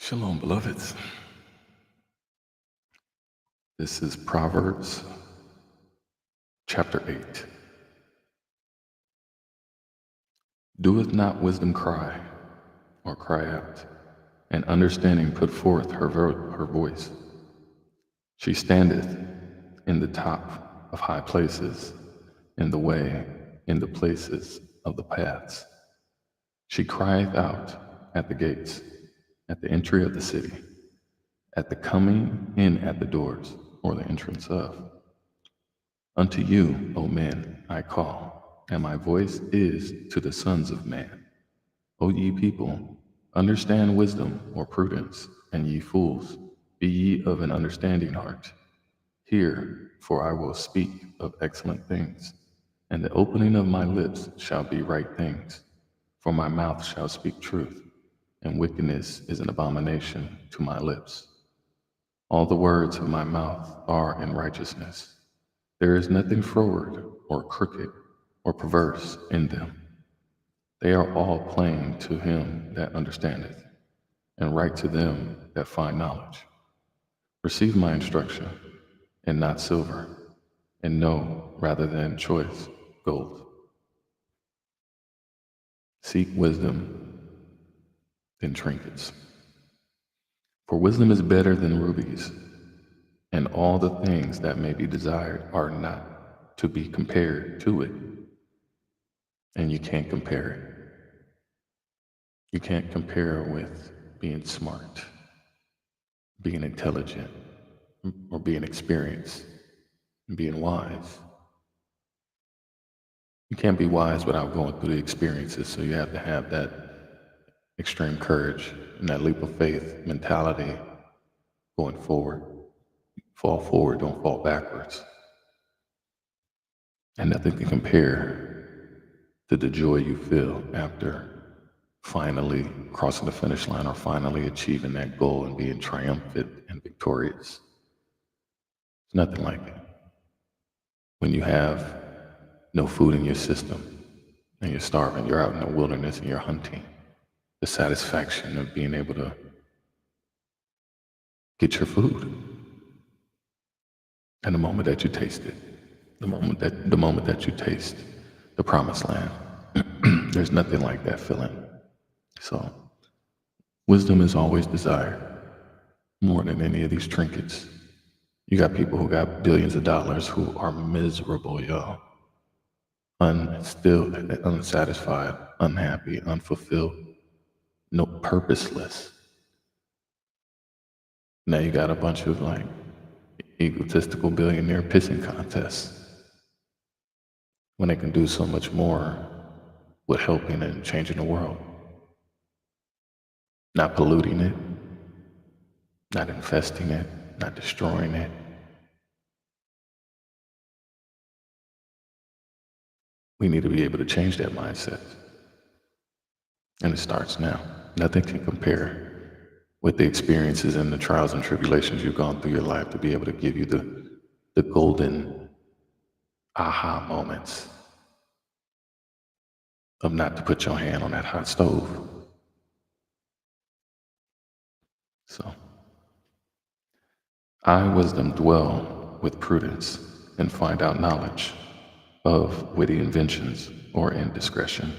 Shalom, beloveds. This is Proverbs chapter 8. Doeth not wisdom cry, or cry out, and understanding put forth her voice? She standeth in the top of high places, in the way, in the places of the paths. She crieth out at the gates, at the entry of the city, at the coming in at the doors, or the entrance of. Unto you, O men, I call, and my voice is to the sons of man. O ye people, understand wisdom or prudence, and ye fools, be ye of an understanding heart. Hear, for I will speak of excellent things, and the opening of my lips shall be right things. For my mouth shall speak truth, and wickedness is an abomination to my lips. All the words of my mouth are in righteousness. There is nothing froward or crooked or perverse in them. They are all plain to him that understandeth, and right to them that find knowledge. Receive my instruction, and not silver, and know rather than choice gold. Seek wisdom than trinkets. For wisdom is better than rubies, and all the things that may be desired are not to be compared to it. And you can't compare it. You can't compare with being smart, being intelligent, or being experienced, and being wise. You can't be wise without going through the experiences, so you have to have that extreme courage and that leap of faith mentality going forward. Fall forward, don't fall backwards. And nothing can compare to the joy you feel after finally crossing the finish line or finally achieving that goal and being triumphant and victorious. It's nothing like it. When you have no food in your system and you're starving, you're out in the wilderness and you're hunting, the satisfaction of being able to get your food. And the moment that you taste it, the moment that you taste the promised land, there's nothing like that feeling. So wisdom is always desired more than any of these trinkets. You got people who got billions of dollars who are miserable, y'all. Still unsatisfied, unhappy, unfulfilled, no purposeless. Now you got a bunch of like egotistical billionaire pissing contests when they can do so much more with helping and changing the world. Not polluting it, not infesting it, not destroying it. We need to be able to change that mindset. And it starts now. Nothing can compare with the experiences and the trials and tribulations you've gone through your life to be able to give you the golden aha moments of not to put your hand on that hot stove. So, I, wisdom, dwell with prudence and find out knowledge of witty inventions or indiscretion.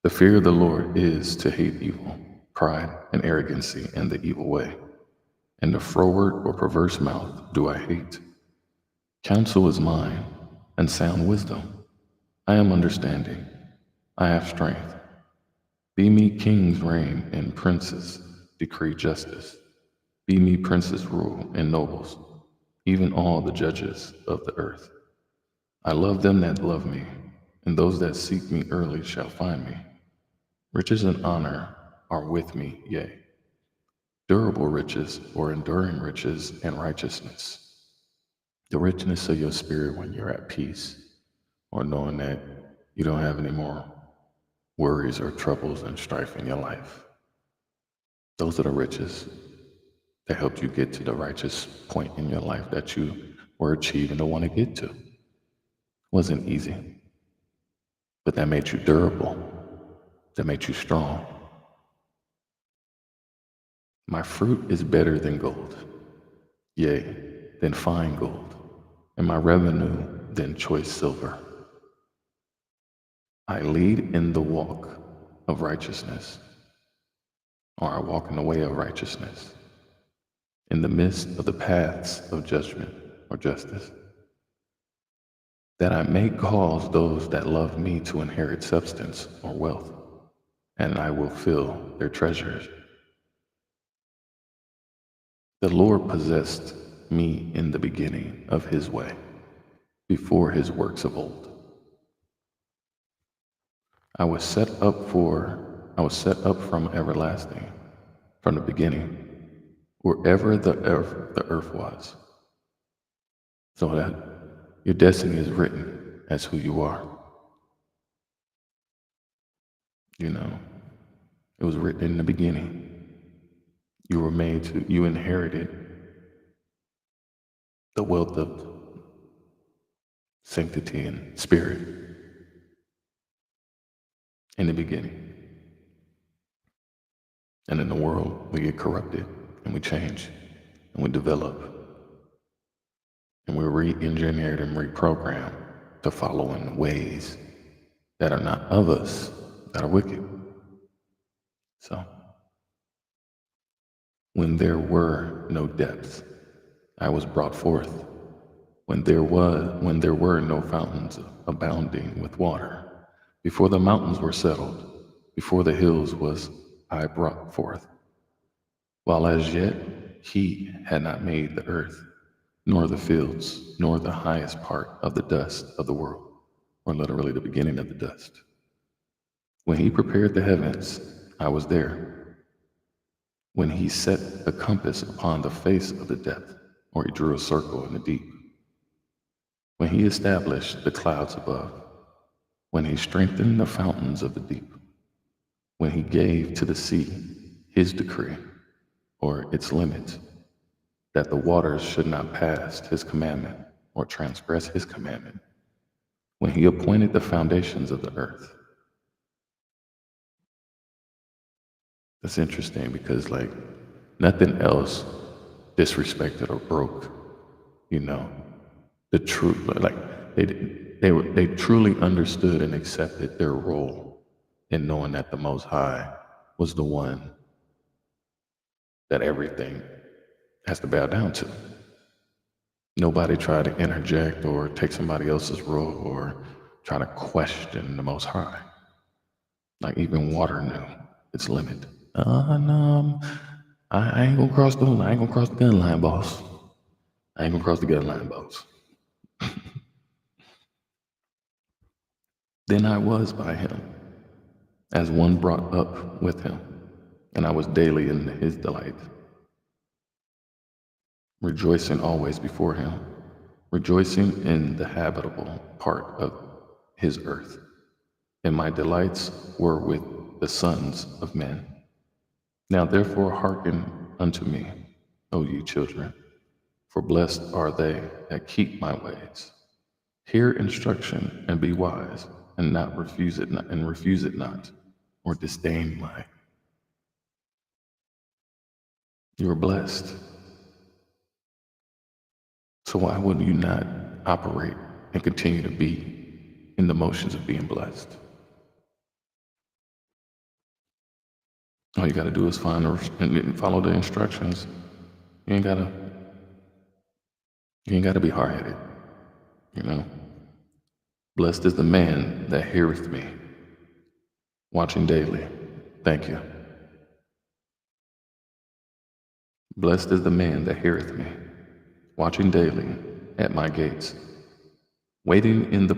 The fear of the Lord is to hate evil, pride and arrogancy and the evil way. And the froward or perverse mouth do I hate. Counsel is mine, and sound wisdom. I am understanding. I have strength. Be me kings reign, and princes decree justice. Be me princes rule, and nobles, even all the judges of the earth. I love them that love me, and those that seek me early shall find me. Riches and honor are with me, yea, durable riches or enduring riches and righteousness. The richness of your spirit when you're at peace, or knowing that you don't have any more worries or troubles and strife in your life. Those are the riches that helped you get to the righteous point in your life that you were achieving to want to get to. It wasn't easy, but that made you durable, that made you strong. My fruit is better than gold, yea, than fine gold, and my revenue than choice silver. I lead in the walk of righteousness, or I walk in the way of righteousness, in the midst of the paths of judgment or justice, that I may cause those that love me to inherit substance or wealth, and I will fill their treasures. The Lord possessed me in the beginning of his way, before his works of old. I was set up from everlasting, from the beginning, wherever the earth was. So that your destiny is written as who you are. You know, it was written in the beginning. You inherited the wealth of sanctity and spirit in the beginning. And in the world, we get corrupted and we change and we develop and we're re-engineered and reprogrammed to follow in ways that are not of us, that are wicked. So, when there were no depths, I was brought forth. When there were no fountains abounding with water, before the mountains were settled, before the hills was I brought forth, while as yet he had not made the earth, nor the fields, nor the highest part of the dust of the world, or literally the beginning of the dust. When he prepared the heavens, I was there. When he set a compass upon the face of the depth, or he drew a circle in the deep. When he established the clouds above, when he strengthened the fountains of the deep, when he gave to the sea his decree, or its limit, that the waters should not pass his commandment or transgress his commandment, when he appointed the foundations of the earth. That's interesting because, like, nothing else disrespected or broke, you know, the truth. Like, they truly understood and accepted their role in knowing that the Most High was the one that everything has to bow down to. Nobody tried to interject or take somebody else's role or try to question the Most High. Like, even water knew its limit. No, I ain't gonna cross the line. I ain't gonna cross the gun line, boss. I ain't gonna cross the gun line, boss. Then I was by him, as one brought up with him, and I was daily in his delight, rejoicing always before him, rejoicing in the habitable part of his earth. And my delights were with the sons of men. Now therefore hearken unto me, O ye children, for blessed are they that keep my ways. Hear instruction and be wise, and not refuse it not, and refuse it not, or disdain my. You are blessed. So why would you not operate and continue to be in the motions of being blessed? All you got to do is and follow the instructions. You ain't gotta you ain't gotta be hard-headed, you know. Blessed is the man that heareth me, watching daily. Thank you. Blessed is the man that heareth me, watching daily at my gates, waiting at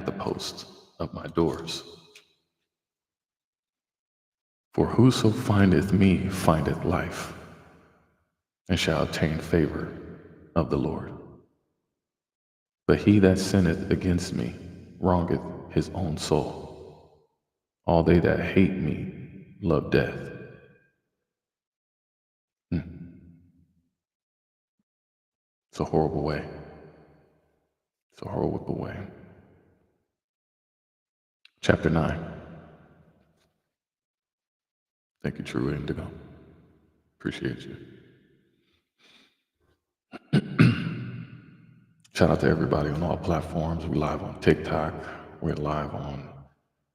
the posts of my doors. For whoso findeth me findeth life, and shall obtain favor of the Lord. But he that sinneth against me wrongeth his own soul. All they that hate me love death. It's a horrible way. It's a horrible way. Chapter 9. Thank you, True Indigo. Appreciate you. Shout out to everybody on all platforms. We're live on TikTok. We're live on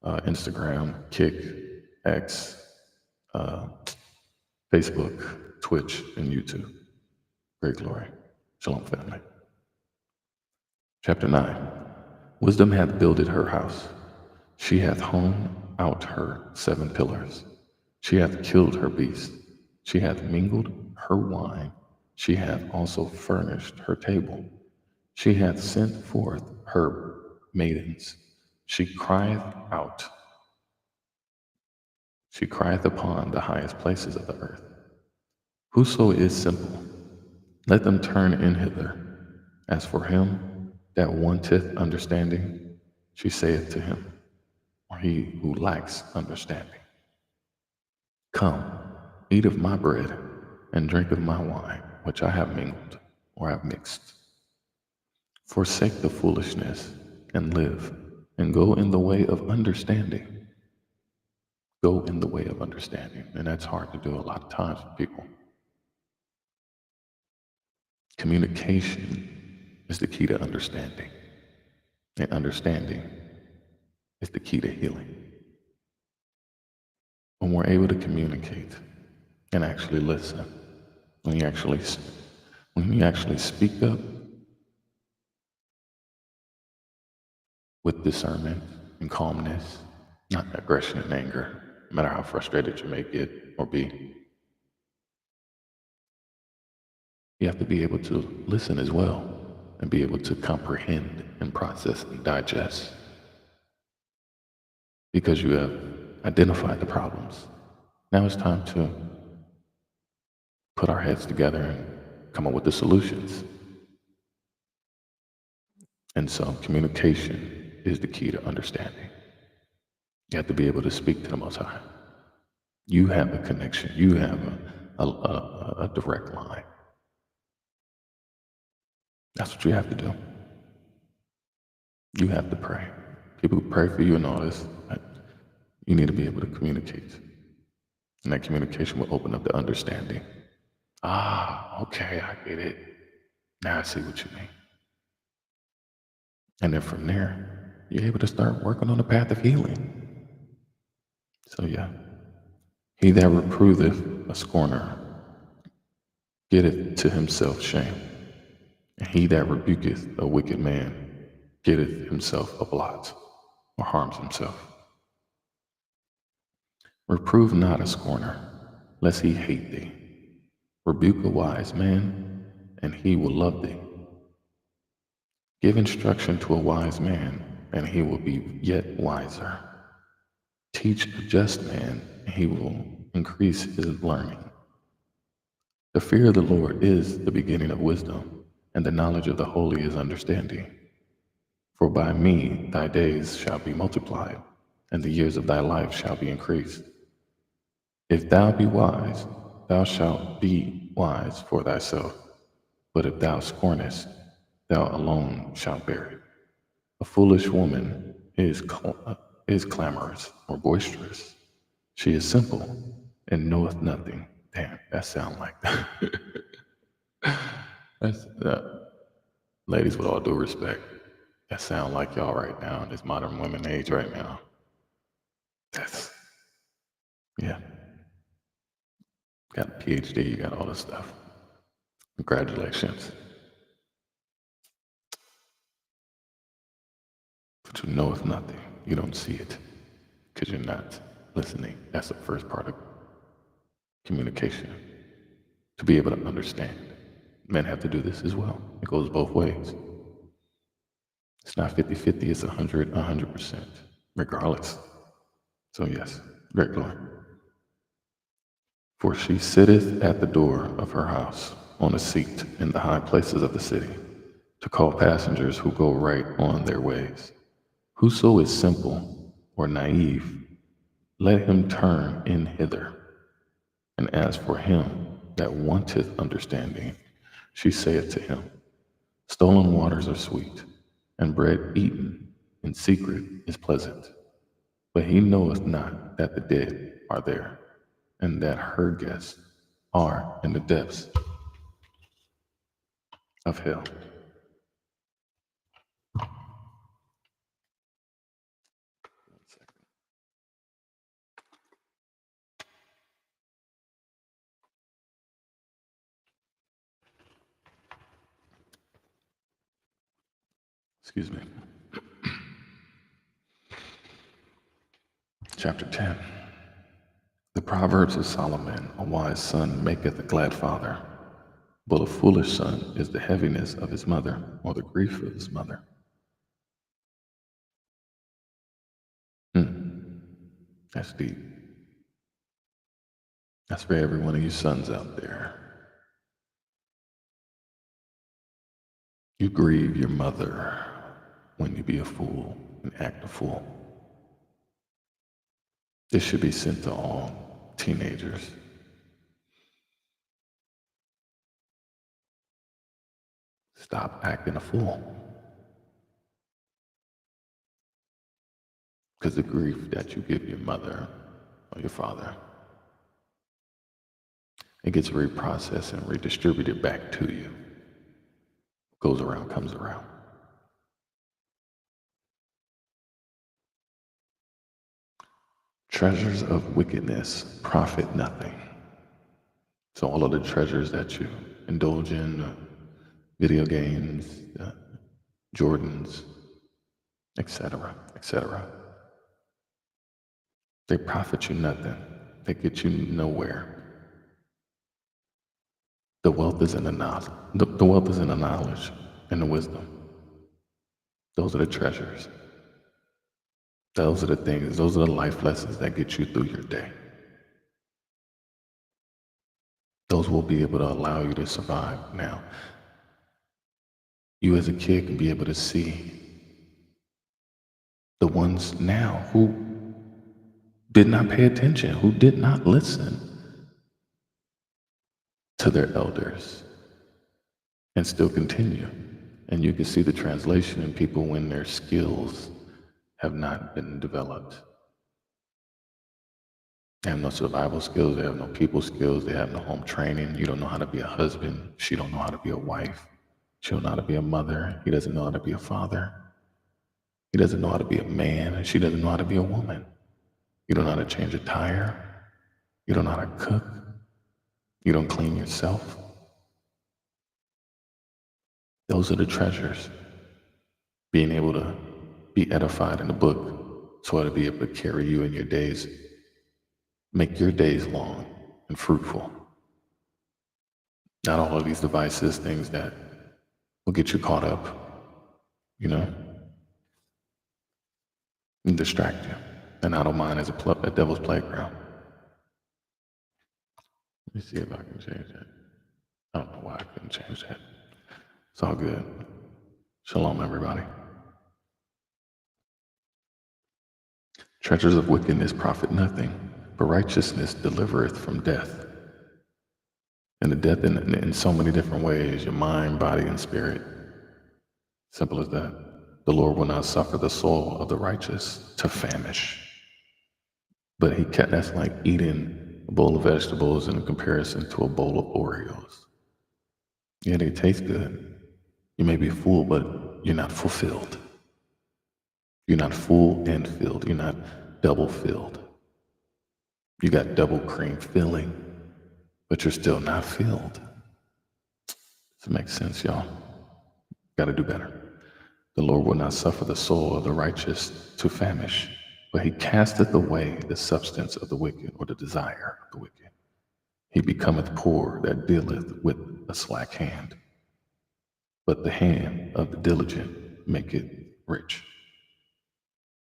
Instagram, Kick, X, uh, Facebook, Twitch, and YouTube. Great glory. Shalom, family. Chapter 9. Wisdom hath builded her house. She hath hewn out her 7 pillars. She hath killed her beasts. She hath mingled her wine. She hath also furnished her table. She hath sent forth her maidens. She crieth out. She crieth upon the highest places of the earth. Whoso is simple, let them turn in hither. As for him that wanteth understanding, she saith to him, or he who lacks understanding, come, eat of my bread, and drink of my wine, which I have mingled, or have mixed. Forsake the foolishness, and live, and go in the way of understanding. Go in the way of understanding. And that's hard to do a lot of times with people. Communication is the key to understanding. And understanding is the key to healing. When we're able to communicate and actually listen, when you actually speak up with discernment and calmness, not aggression and anger, no matter how frustrated you may get or be, you have to be able to listen as well and be able to comprehend and process and digest because you have identified the problems. Now it's time to put our heads together and come up with the solutions. And so communication is the key to understanding. You have to be able to speak to the Most High. You have a connection. You have a direct line. That's what you have to do. You have to pray. People who pray for you and all this, you need to be able to communicate. And that communication will open up the understanding. Okay, I get it. Now I see what you mean. And then from there, you're able to start working on the path of healing. So yeah. He that reproveth a scorner getteth to himself shame. And he that rebuketh a wicked man getteth himself a blot, or harms himself. Reprove not a scorner, lest he hate thee. Rebuke a wise man, and he will love thee. Give instruction to a wise man, and he will be yet wiser. Teach a just man, and he will increase his learning. The fear of the Lord is the beginning of wisdom, and the knowledge of the holy is understanding. For by me thy days shall be multiplied, and the years of thy life shall be increased. If thou be wise, thou shalt be wise for thyself. But if thou scornest, thou alone shalt bear it. A foolish woman is clamorous or boisterous. She is simple and knoweth nothing. Damn, that sound like that's ladies, with all due respect, that sound like y'all right now in this modern women age right now. That's yeah. Got a PhD, you got all this stuff. Congratulations. But you knoweth nothing. You don't see it because you're not listening. That's the first part of communication. To be able to understand. Men have to do this as well. It goes both ways. It's not 50-50, it's 100%, regardless. So yes, great glory. For she sitteth at the door of her house on a seat in the high places of the city, to call passengers who go right on their ways. Whoso is simple or naive, let him turn in hither. And as for him that wanteth understanding, she saith to him, stolen waters are sweet, and bread eaten in secret is pleasant. But he knoweth not that the dead are there, and that her guests are in the depths of hell. Excuse me. Chapter 10. The Proverbs of Solomon: a wise son maketh a glad father, but a foolish son is the heaviness of his mother, or the grief of his mother. That's deep. That's for every one of you sons out there. You grieve your mother when you be a fool and act a fool. This should be sent to all teenagers. Stop acting a fool. Because the grief that you give your mother or your father, it gets reprocessed and redistributed back to you. Goes around, comes around. Treasures of wickedness profit nothing. So all of the treasures that you indulge in, video games, Jordans, etc., etc., they profit you nothing. They get you nowhere. The wealth is in the knowledge. The wealth is in the knowledge and the wisdom. Those are the treasures. Those are the things. Those are the life lessons that get you through your day. Those will be able to allow you to survive. Now, you as a kid can be able to see the ones now who did not pay attention, who did not listen to their elders and still continue. And you can see the translation in people when their skills have not been developed. They have no survival skills, they have no people skills, they have no home training. You don't know how to be a husband, she don't know how to be a wife, she don't know how to be a mother, he doesn't know how to be a father, he doesn't know how to be a man, and she doesn't know how to be a woman. You don't know how to change a tire, you don't know how to cook, you don't clean yourself. Those are the treasures. Being able to be edified in the book so it'll be able to carry you in your days, make your days long and fruitful. Not all of these devices, things that will get you caught up, and distract you. An idle mind is a devil's playground. Let me see if I can change that. I don't know why I couldn't change that. It's all good. Shalom, everybody. Treasures of wickedness profit nothing, but righteousness delivereth from death. And the death in so many different ways, your mind, body, and spirit. Simple as that. The Lord will not suffer the soul of the righteous to famish. But that's like eating a bowl of vegetables in comparison to a bowl of Oreos. Yeah, they taste good. You may be full, but you're not fulfilled. You're not full and filled. You're not double filled. You got double cream filling, but you're still not filled. Does it make sense, y'all? Got to do better. The Lord will not suffer the soul of the righteous to famish, but he casteth away the substance of the wicked, or the desire of the wicked. He becometh poor that dealeth with a slack hand, but the hand of the diligent maketh rich.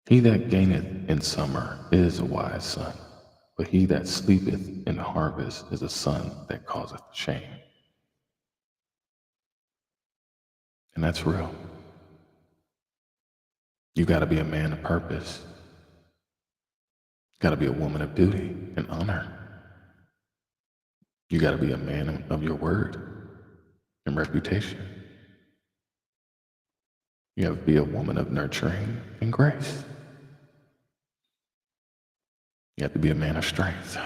He that gaineth in summer is a wise son, but he that sleepeth in harvest is a son that causeth shame. And that's real. You got to be a man of purpose. Got to be a woman of duty and honor. You got to be a man of your word and reputation. You have to be a woman of nurturing and grace. You have to be a man of strength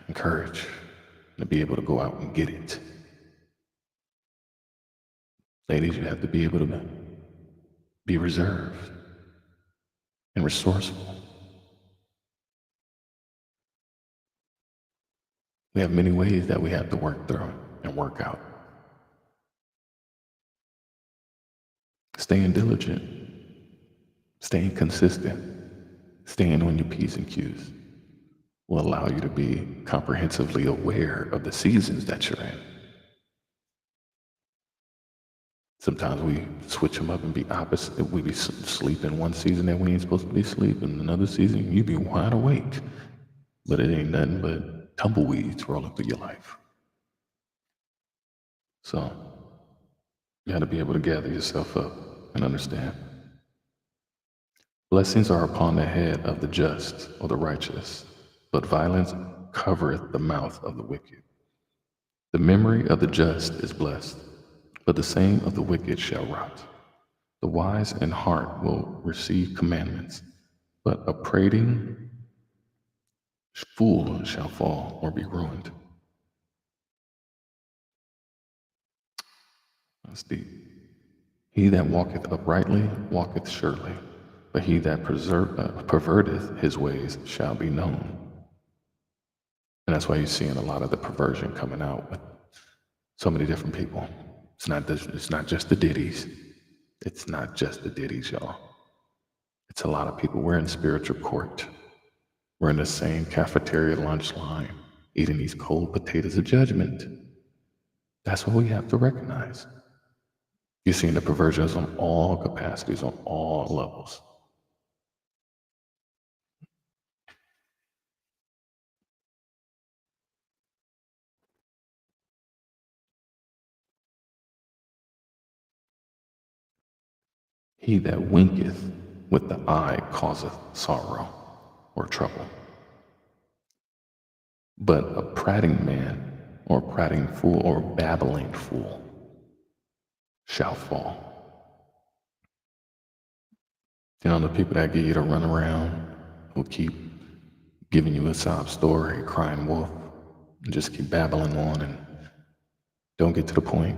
and courage. and to be able to go out and get it. Ladies, you have to be able to be reserved and resourceful. We have many ways that we have to work through and work out. Staying diligent, staying consistent, staying on your P's and Q's will allow you to be comprehensively aware of the seasons that you're in. Sometimes we switch them up and be opposite. We be sleeping one season that we ain't supposed to be sleeping. Another season, you be wide awake. But it ain't nothing but tumbleweeds rolling through your life. So you got to be able to gather yourself up and understand. Blessings are upon the head of the just or the righteous, but violence covereth the mouth of the wicked. The memory of the just is blessed, but the saying of the wicked shall rot. The wise in heart will receive commandments, but a prating fool shall fall or be ruined. That's deep. He that walketh uprightly walketh surely, but he that perverteth his ways shall be known. And that's why you're seeing a lot of the perversion coming out with so many different people. It's not just the ditties. It's not just the ditties, y'all. It's a lot of people. We're in spiritual court. We're in the same cafeteria lunch line, eating these cold potatoes of judgment. That's what we have to recognize. You're seeing the perversions on all capacities, on all levels. He that winketh with the eye causeth sorrow or trouble. But a prating man, or prating fool, or babbling fool shall fall. You know, the people that get you to run around, who keep giving you a sob story, crying wolf, and just keep babbling on and don't get to the point.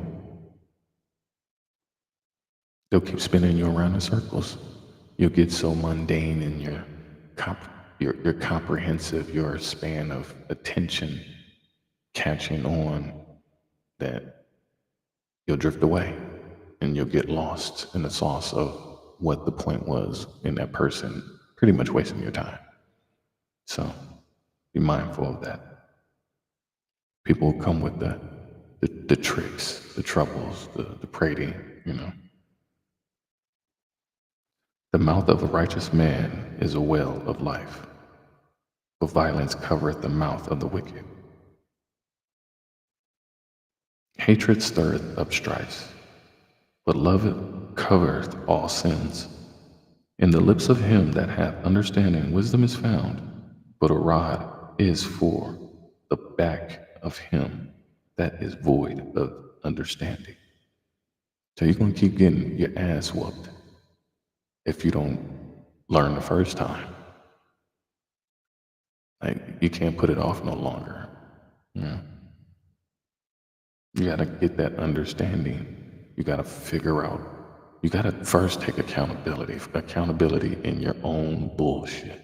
They'll keep spinning you around in circles. You'll get so mundane in your comprehensive, your span of attention catching on that you'll drift away and you'll get lost in the sauce of what the point was in that person pretty much wasting your time. So be mindful of that. People will come with the tricks, the troubles, the prating, you know. The mouth of a righteous man is a well of life, but violence covereth the mouth of the wicked. Hatred stirreth up strife, but love covereth all sins. In the lips of him that hath understanding wisdom is found, but a rod is for the back of him that is void of understanding. So you're going to keep getting your ass whooped if you don't learn the first time. Like, you can't put it off no longer. You know? You got to get that understanding. You got to figure out. You got to first take accountability in your own bullshit.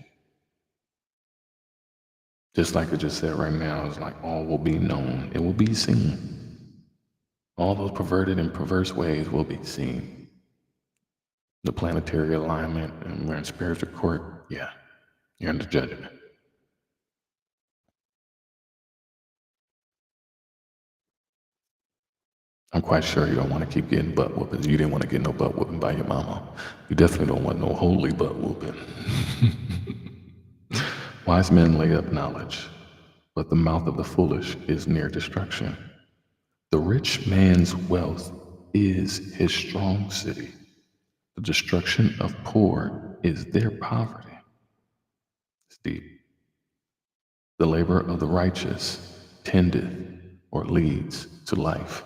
Just like I just said right now, it's like all will be known. It will be seen. All those perverted and perverse ways will be seen. The planetary alignment, and we're in spiritual court. Yeah, you're under judgment. I'm quite sure you don't want to keep getting butt whoopings. You didn't want to get no butt whooping by your mama. You definitely don't want no holy butt whooping. Wise men lay up knowledge, but the mouth of the foolish is near destruction. The rich man's wealth is his strong city. The destruction of poor is their poverty. It's deep. The labor of the righteous tendeth or leads to life.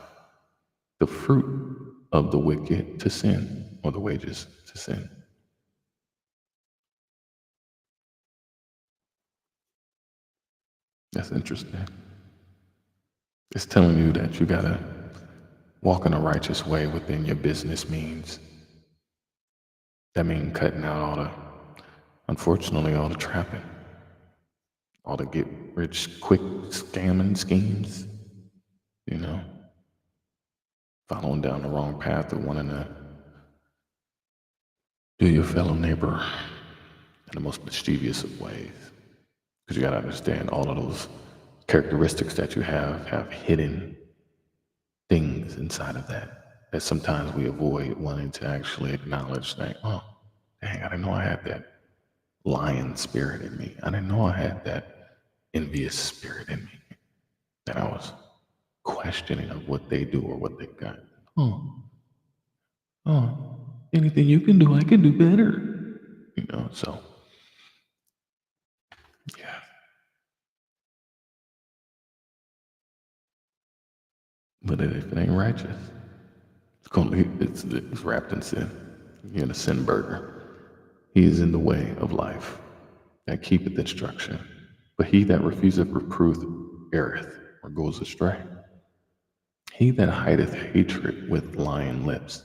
The fruit of the wicked to sin, or the wages to sin. That's interesting. It's telling you that you gotta walk in a righteous way within your business means. That means cutting out unfortunately, all the trapping, all the get rich quick scamming schemes, you know, following down the wrong path of wanting to do your fellow neighbor in the most mischievous of ways. Because you got to understand all of those characteristics that you have hidden things inside of that sometimes we avoid wanting to actually acknowledge, like, oh, dang, I didn't know I had that lion spirit in me. I didn't know I had that envious spirit in me. That I was questioning of what they do or what they got. Oh, oh, anything you can do, I can do better. So yeah. But if it ain't righteous, it's wrapped in sin. You're in a sin burger. He is in the way of life that keepeth instruction. But he that refuseth reproof erreth or goes astray. He that hideth hatred with lying lips,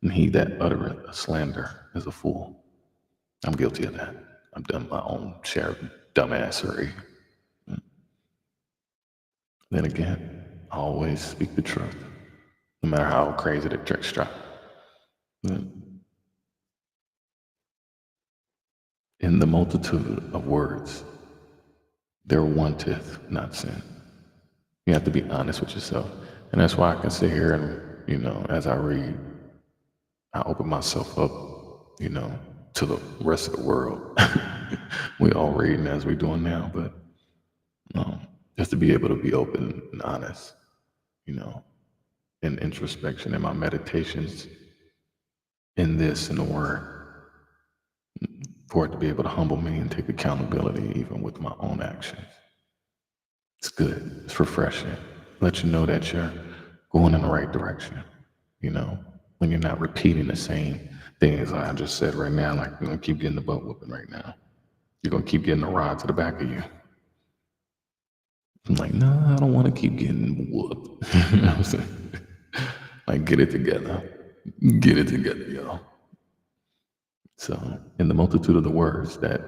and he that uttereth a slander is a fool. I'm guilty of that. I've done my own share of dumbassery. Then again, I always speak the truth, no matter how crazy the tricks try. In the multitude of words, there wanteth not sin. You have to be honest with yourself. And that's why I can sit here and, as I read, I open myself up, to the rest of the world. We all reading as we're doing now, but just to be able to be open and honest, you know, in introspection in my meditations in this in the word, for it to be able to humble me and take accountability even with my own actions. It's good. It's refreshing. Let you know that you're going in the right direction. When you're not repeating the same things I just said right now, like you're gonna keep getting the butt whooping right now. You're gonna keep getting the rod to the back of you. I'm like, no, I don't want to keep getting whooped. You know what I'm saying? Like, get it together. Get it together, y'all. So, in the multitude of the words that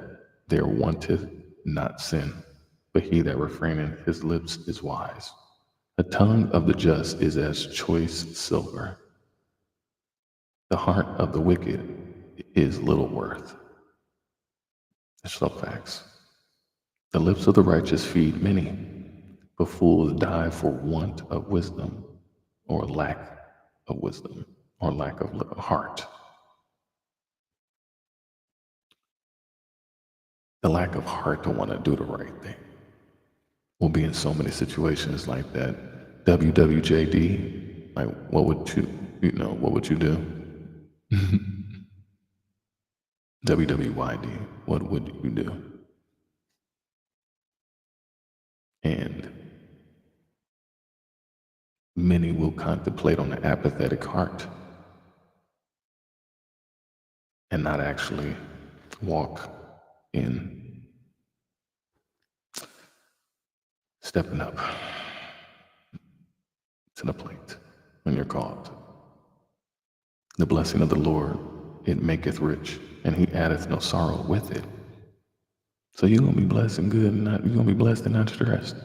there wanteth not sin, but he that refraineth his lips is wise. The tongue of the just is as choice silver. The heart of the wicked is little worth. That's so facts. The lips of the righteous feed many, but fools die for want of wisdom or lack of wisdom or lack of heart. The lack of heart to want to do the right thing. We'll be in so many situations like that. WWJD, like what would you do? WWYD, what would you do? And many will contemplate on the apathetic heart and not actually walk in stepping up to the plate when you're called. The blessing of the Lord, it maketh rich, and he addeth no sorrow with it. So you're gonna be blessed and good, and you're gonna be blessed and not stressed.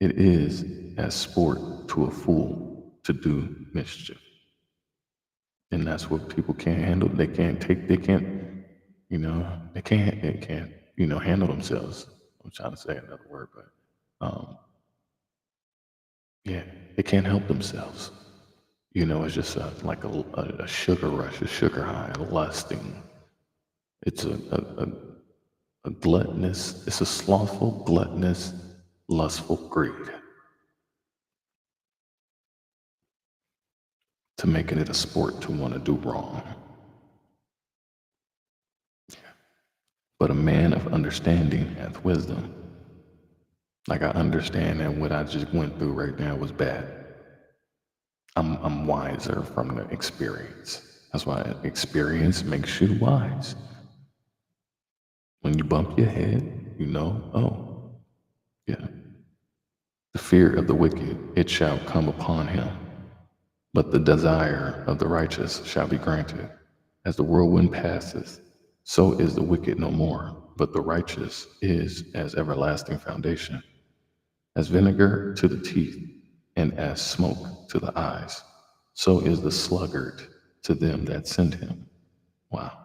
It is as sport to a fool to do mischief. And that's what people can't handle. They can't handle themselves. I'm trying to say another word, but yeah, they can't help themselves. It's just like a sugar rush, a sugar high, a lusting. It's a gluttonous, it's a slothful, gluttonous, lustful greed to making it a sport to want to do wrong. But a man of understanding hath wisdom. Like I understand that what I just went through right now was bad. I'm wiser from the experience. That's why experience makes you wise. When you bump your head, oh, yeah, The fear of the wicked, it shall come upon him, but the desire of the righteous shall be granted. As the whirlwind passes, so is the wicked no more, but the righteous is as everlasting foundation. As vinegar to the teeth, and as smoke to the eyes, so is the sluggard to them that send him. Wow.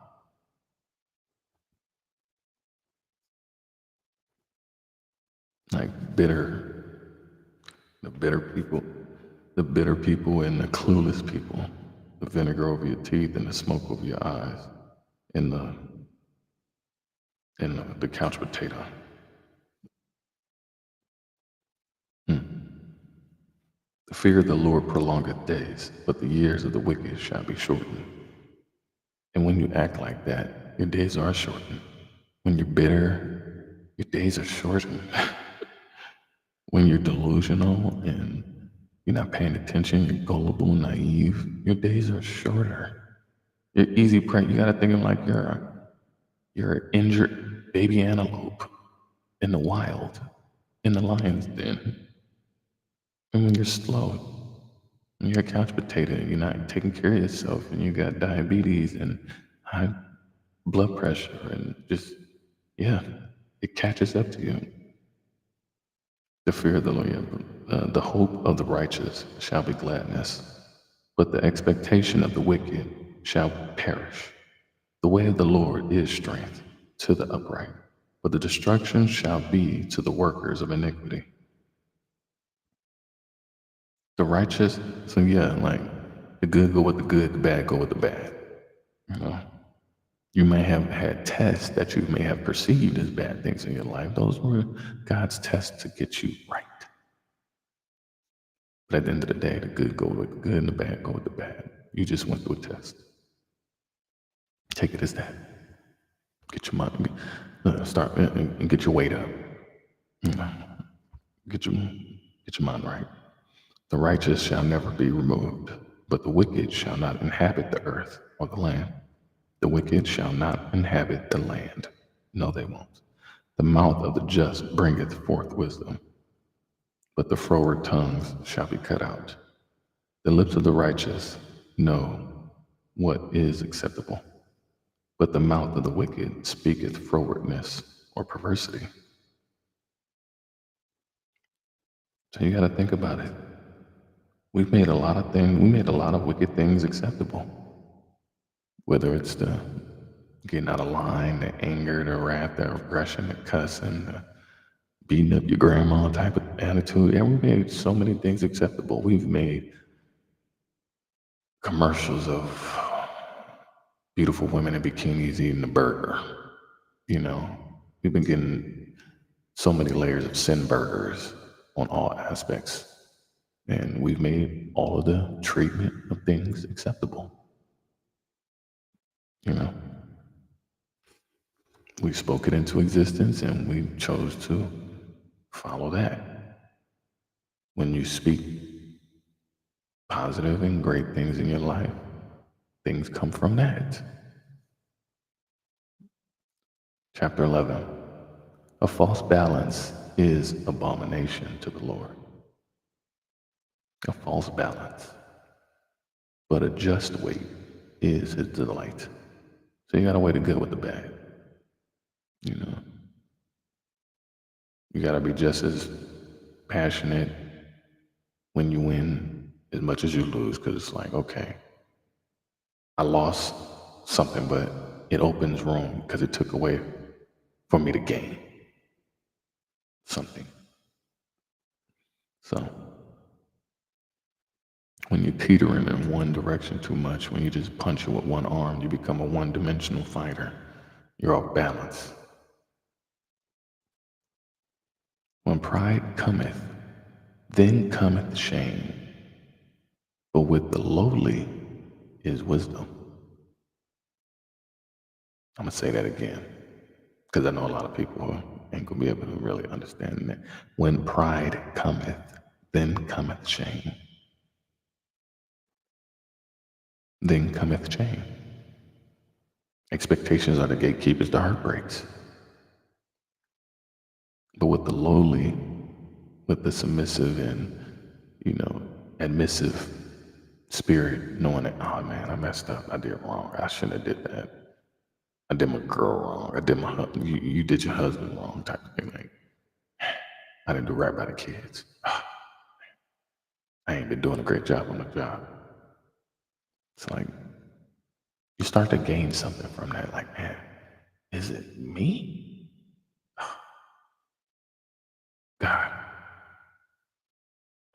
Like the bitter people, the bitter people and the clueless people, the vinegar over your teeth and the smoke over your eyes, and the couch potato. The fear of the Lord prolongeth days, but the years of the wicked shall be shortened. And when you act like that, your days are shortened. When you're bitter, your days are shortened. When you're delusional and you're not paying attention, you're gullible, naive, your days are shorter. You're easy prey. You gotta think of like you're an injured baby antelope in the wild, in the lion's den. And when you're slow, when you're a couch potato, you're not taking care of yourself, and you got diabetes and high blood pressure, and just, yeah, it catches up to you. The fear of the Lord, the hope of the righteous shall be gladness, but the expectation of the wicked shall perish. The way of the Lord is strength to the upright, but the destruction shall be to the workers of iniquity. The righteous, so yeah, like the good go with the good, the bad go with the bad. You know, you may have had tests that you may have perceived as bad things in your life. Those were God's tests to get you right. But at the end of the day, the good go with the good and the bad go with the bad. You just went through a test. Take it as that. Get your mind, start and get your weight up. You know, get your mind right. The righteous shall never be removed, but the wicked shall not inhabit the earth or the land. The wicked shall not inhabit the land. No, they won't. The mouth of the just bringeth forth wisdom, but the froward tongues shall be cut out. The lips of the righteous know what is acceptable, but the mouth of the wicked speaketh frowardness or perversity. So you got to think about it. We've made a lot of things, we made a lot of wicked things acceptable, whether it's the getting out of line, the anger, the wrath, the aggression, the cussing, the beating up your grandma type of attitude. Yeah, we made so many things acceptable. We've made commercials of beautiful women in bikinis eating a burger. You know, we've been getting so many layers of sin burgers on all aspects. And we've made all of the treatment of things acceptable. You know, we spoke it into existence and we chose to follow that. When you speak positive and great things in your life, things come from that. Chapter 11. A false balance is abomination to the Lord. A false balance. But a just weight is his delight. So you gotta weigh the good with the bad. You know, you gotta be just as passionate when you win as much as you lose, because it's like, okay, I lost something, but it opens room because it took away for me to gain something. So when you're teetering in one direction too much, when you just punch it with one arm, you become a one-dimensional fighter. You're off balance. When pride cometh, then cometh shame, but with the lowly is wisdom. I'm gonna say that again, because I know a lot of people who ain't gonna be able to really understand that. When pride cometh, then cometh shame. Then cometh shame. Expectations are the gatekeepers to heartbreaks. But with the lowly with the submissive and, you know, admissive spirit, knowing that, oh man, I messed up. I did wrong. I shouldn't have did that. I did my girl wrong. I did my you did your husband wrong type of thing. Like, I didn't do right by the kids. I ain't been doing a great job on the job. It's like you start to gain something from that. Like, man, is it me? God,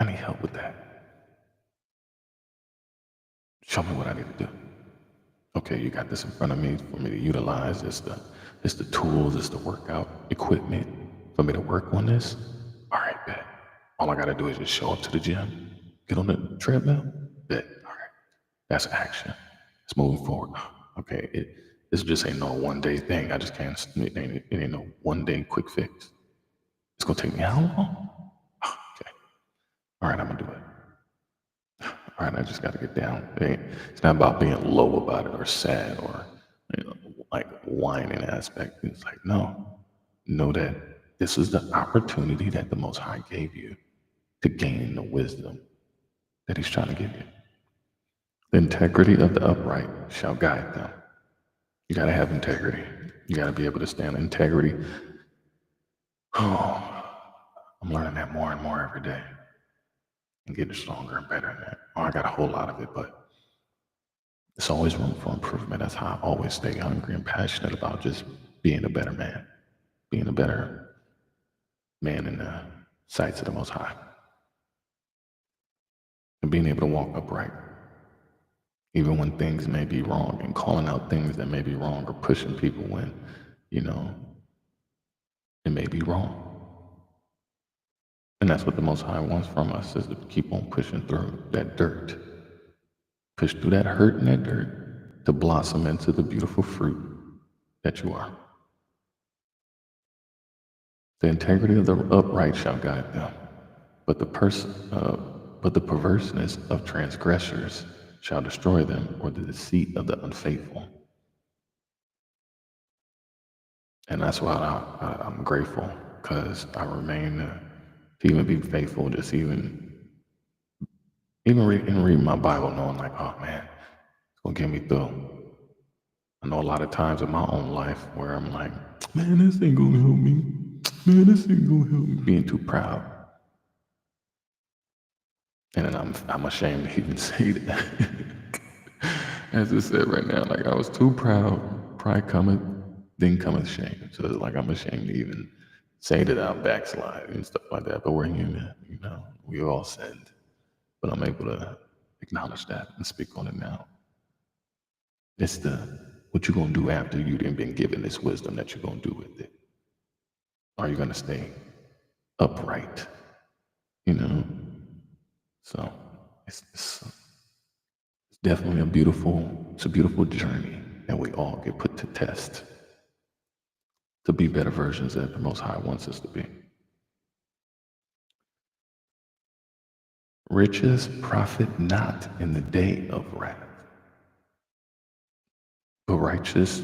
I need help with that. Show me what I need to do. Okay, you got this in front of me for me to utilize. It's the tools, it's the workout equipment for me to work on this. All right, bet. All I gotta do is just show up to the gym, get on the treadmill. Bet. All right, that's action. It's moving forward. Okay, this just ain't no 1 day thing. I just can't. It ain't no 1 day quick fix. It's gonna take me how long? Okay. All right, I'm gonna do it. All right, I just got to get down. It's not about being low about it or sad or, you know, like whining aspect. It's like, no, know that this is the opportunity that the Most High gave you to gain the wisdom that He's trying to give you. The integrity of the upright shall guide them. You got to have integrity. You got to be able to stand in integrity. Oh, I'm learning that more and more every day and getting stronger and better in that. Oh, I got a whole lot of it, but there's always room for improvement. That's how I always stay hungry and passionate about just being a better man, being a better man in the sights of the Most High, and being able to walk upright, even when things may be wrong, and calling out things that may be wrong, or pushing people when, you know, it may be wrong. And that's what the Most High wants from us, is to keep on pushing through that dirt, push through that hurt and that dirt to blossom into the beautiful fruit that you are. The integrity of the upright shall guide them, but but the perverseness of transgressors shall destroy them, or the deceit of the unfaithful. And that's why I'm grateful, because I remain to even be faithful, just even reading my Bible, knowing like, oh man, it's gonna get me through. I know a lot of times in my own life where I'm like, man, this ain't gonna help me. Man, this ain't gonna help me. Being too proud. And then I'm ashamed to even say that. As it said right now, like I was too proud. Pride cometh, then cometh shame. So it's like I'm ashamed to even say that I'm backslide and stuff like that. But we're human, you know. We all sinned. But I'm able to acknowledge that and speak on it now. It's the what you gonna do after you done been given this wisdom that you're gonna do with it. Are you gonna stay upright? You know? So it's definitely it's a beautiful journey, and we all get put to test to be better versions that the Most High wants us to be. Riches profit not in the day of wrath, but righteousness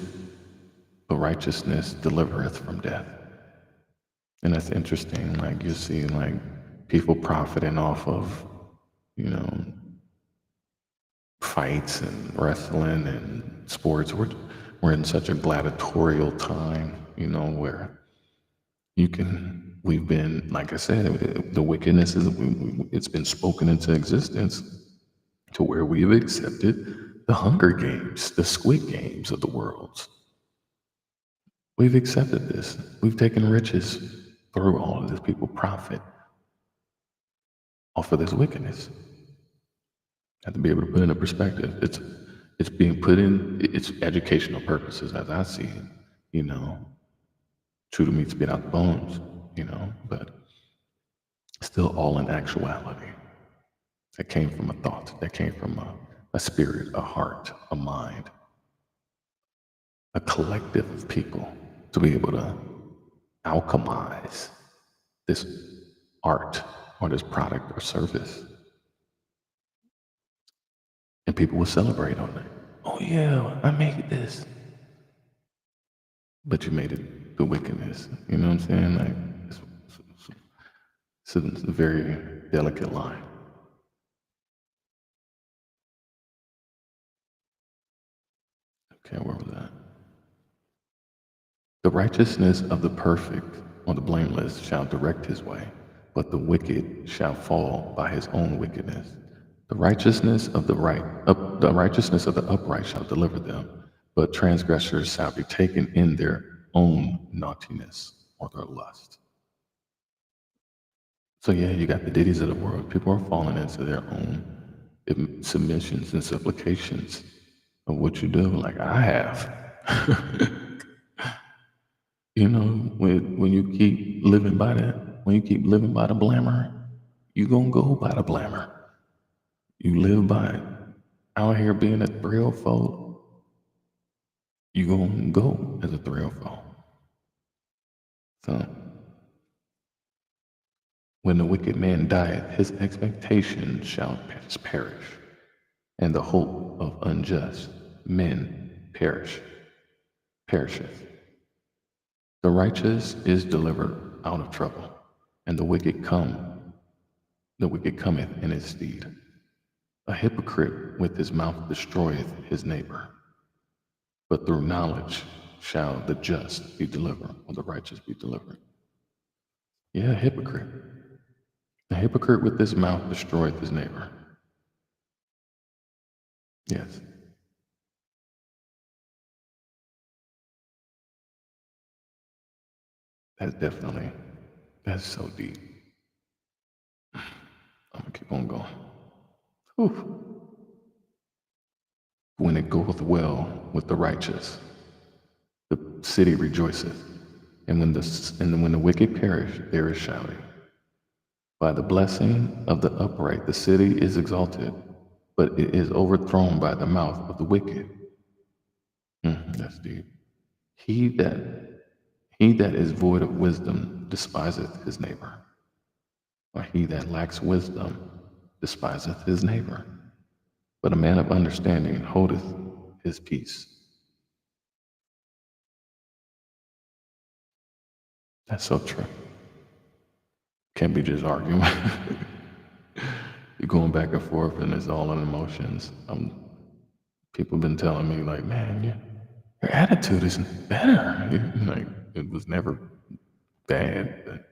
delivereth from death. And that's interesting. Like you see, like people profiting off of, you know, fights and wrestling and sports. We're in such a gladiatorial time, you know, where we've been, like I said, the wickedness it's been spoken into existence to where we've accepted the Hunger Games, the Squid Games of the world. We've accepted this. We've taken riches through all of this. People profit off of this wickedness. Have to be able to put it in perspective. It's being put in its educational purposes, as I see it. You know, chew the meat, spit out the bones. You know, but still all in actuality. That came from a thought. That came from a spirit, a heart, a mind, a collective of people to be able to alchemize this art or this product or service. And people will celebrate on it. Oh yeah, I made this. But you made it the wickedness. You know what I'm saying? Like It's a very delicate line. Okay, where was that? The righteousness of the perfect or the blameless shall direct his way, but the wicked shall fall by his own wickedness. The righteousness of the upright shall deliver them, but transgressors shall be taken in their own naughtiness or their lust. So yeah, you got the ditties of the world. People are falling into their own submissions and supplications of what you do, like I have. You know, when you keep living by that, when you keep living by the blammer, you gonna go by the blammer. You live by it. Out here being a 304, you gonna go as a 304. So when the wicked man dieth, his expectation shall perish, and the hope of unjust men perisheth. The righteous is delivered out of trouble, and the wicked cometh in his stead. A hypocrite with his mouth destroyeth his neighbor, but through knowledge shall the just be delivered, or the righteous be delivered. Yeah, a hypocrite. A hypocrite with his mouth destroyeth his neighbor. Yes, that's so deep. I'm gonna keep on going. Whew. When it goeth well with the righteous, the city rejoiceth, and when the wicked perish, there is shouting. By the blessing of the upright, the city is exalted, but it is overthrown by the mouth of the wicked. That's deep. He that he that is void of wisdom despiseth his neighbor, or he that lacks wisdom despiseth his neighbor. But a man of understanding holdeth his peace. That's so true. Can't be just arguing. You're going back and forth, and it's all in emotions. People have been telling me, like, man, your attitude isn't better. Like, it was never bad. But,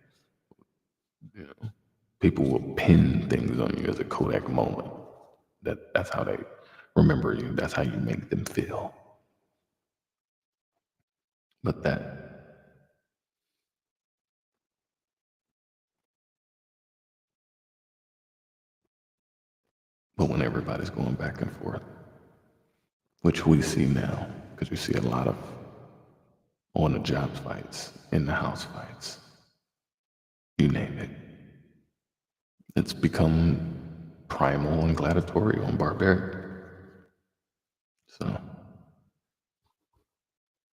you know, people will pin things on you as a Kodak moment. That's how they remember you. That's how you make them feel. But when everybody's going back and forth, which we see now, because we see a lot of on the job fights, in the house fights, you name it. It's become primal and gladiatorial and barbaric. So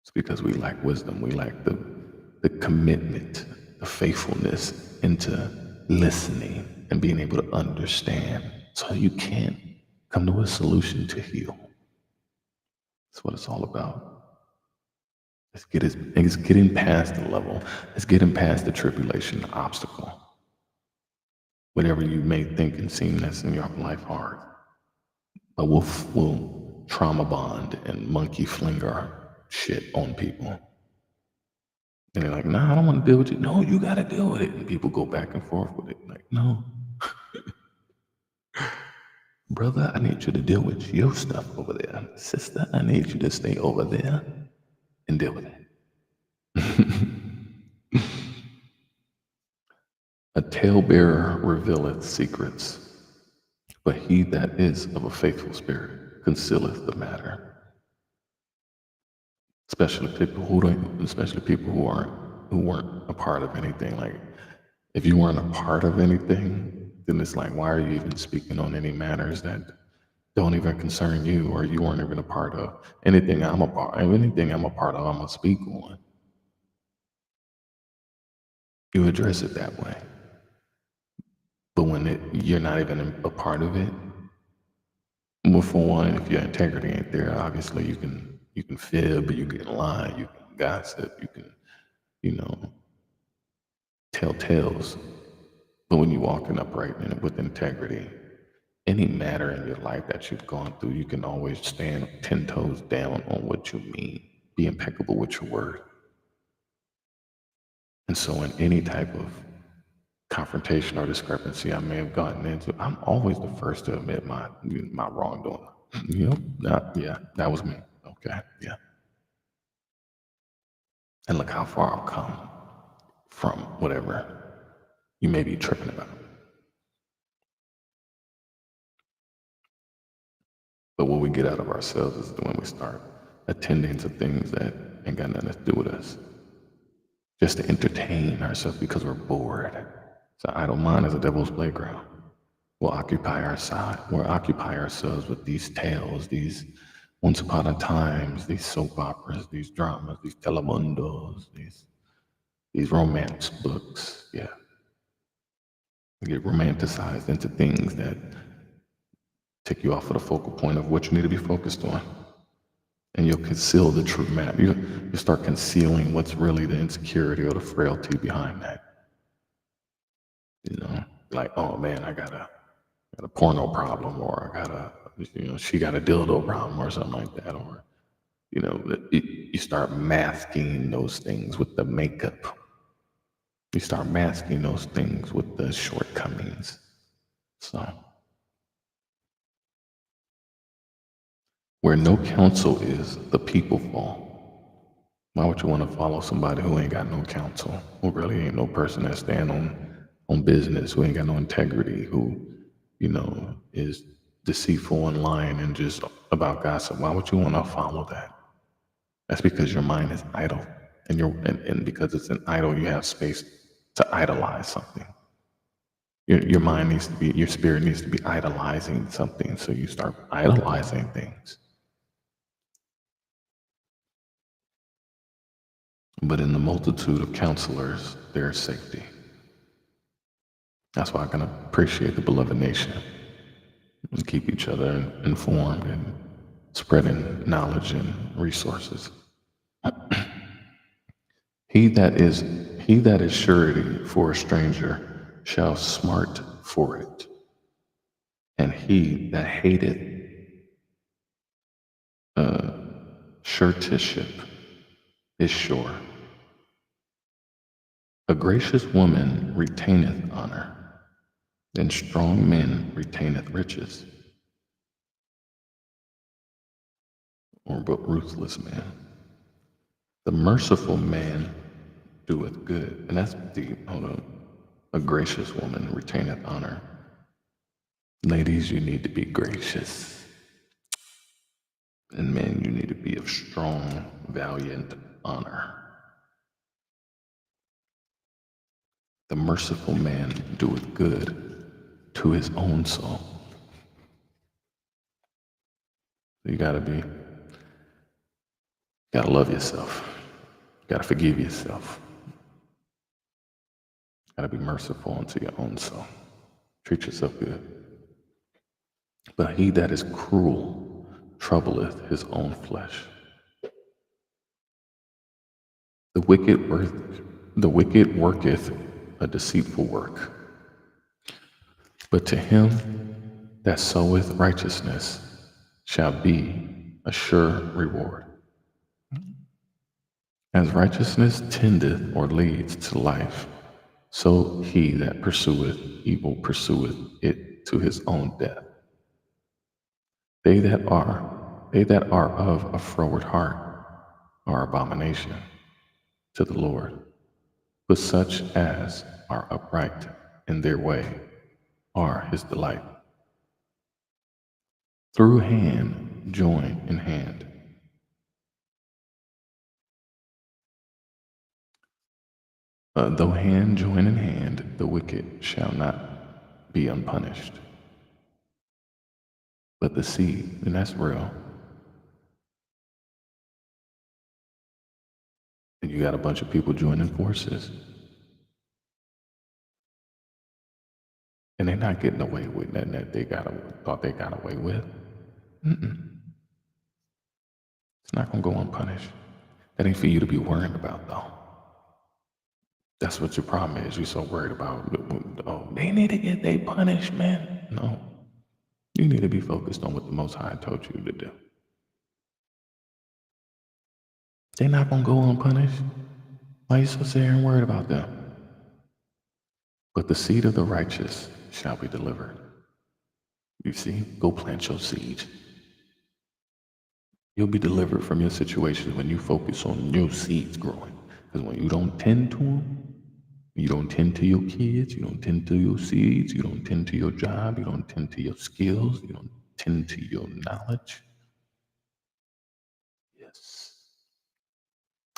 it's because we lack wisdom. We lack the commitment, the faithfulness into listening and being able to understand so you can come to a solution to heal. That's what it's all about. It's getting past the level. It's getting past the tribulation, the obstacle. Whatever you may think and seem that's in your life hard. But we'll trauma bond and monkey fling our shit on people. And they're like, nah, I don't want to deal with you. No, you got to deal with it. And people go back and forth with it. Like, no, brother, I need you to deal with your stuff over there. Sister, I need you to stay over there and deal with it. A talebearer revealeth secrets, but he that is of a faithful spirit concealeth the matter. Especially people who weren't a part of anything. Like, if you weren't a part of anything, then it's like, why are you even speaking on any matters that don't even concern you, or you weren't even a part of anything I'm a part of? Anything I'm a part of, I'm gonna speak on. You address it that way. But when you're not even a part of it, well, for one, if your integrity ain't there, obviously you can fib, you can lie, you can gossip, you can, you know, tell tales. But when you walk in upright and with integrity, any matter in your life that you've gone through, you can always stand 10 toes down on what you mean. Be impeccable with your word. And so, in any type of confrontation or discrepancy I may have gotten into, I'm always the first to admit my wrongdoing. Yep, yeah, that was me. Okay, yeah. And look how far I've come from whatever you may be tripping about. But what we get out of ourselves is when we start attending to things that ain't got nothing to do with us, just to entertain ourselves because we're bored. So idle mind is a devil's playground. We'll occupy ourselves with these tales, these once upon a times, these soap operas, these dramas, these telemundos, these romance books. Yeah. We get romanticized into things that take you off of the focal point of what you need to be focused on. And you'll conceal the true map. You start concealing what's really the insecurity or the frailty behind that. You know, like, oh man, I got a porno problem, or I got she got a dildo problem, or something like that, or you start masking those things with the makeup. You start masking those things with the shortcomings. So, where no counsel is, the people fall. Why would you want to follow somebody who ain't got no counsel, who really ain't no person that stand on business, who ain't got no integrity, who is deceitful and lying and just about gossip? Why would you want to follow that? That's because your mind is idle, and because it's an idol, you have space to idolize something. Your mind needs to be, your spirit needs to be idolizing something, so you start idolizing things. But in the multitude of counselors, there is safety. That's why I can appreciate the beloved nation and keep each other informed and spreading knowledge and resources. He that is surety for a stranger shall smart for it, and he that hateth suretyship is sure. A gracious woman retaineth honor, and strong men retaineth riches, but ruthless man. The merciful man doeth good, and that's deep. Hold on. A gracious woman retaineth honor. Ladies, you need to be gracious. And men, you need to be of strong, valiant honor. The merciful man doeth good to his own soul. You gotta love yourself. You gotta forgive yourself. You gotta be merciful unto your own soul. Treat yourself good. But he that is cruel troubleth his own flesh. The wicked worketh a deceitful work, but to him that soweth righteousness shall be a sure reward. As righteousness tendeth or leads to life, so he that pursueth evil pursueth it to his own death. They that are of a froward heart are abomination to the Lord, but such as are upright in their way are his delight. Through hand join in hand. Though hand join in hand, the wicked shall not be unpunished. But the seed, and that's real. And you got a bunch of people joining forces, and they're not getting away with nothing that thought they got away with. It's not gonna go unpunished. That ain't for you to be worrying about, though. That's what your problem is. You're so worried about, oh, they need to get their punishment. No, you need to be focused on what the Most High told you to do. They're not going to go unpunished. Why are you so serious and worried about them? But the seed of the righteous shall be delivered. You see, go plant your seeds. You'll be delivered from your situations when you focus on your seeds growing. Because when you don't tend to them, you don't tend to your kids, you don't tend to your seeds, you don't tend to your job, you don't tend to your skills, you don't tend to your knowledge. Yes,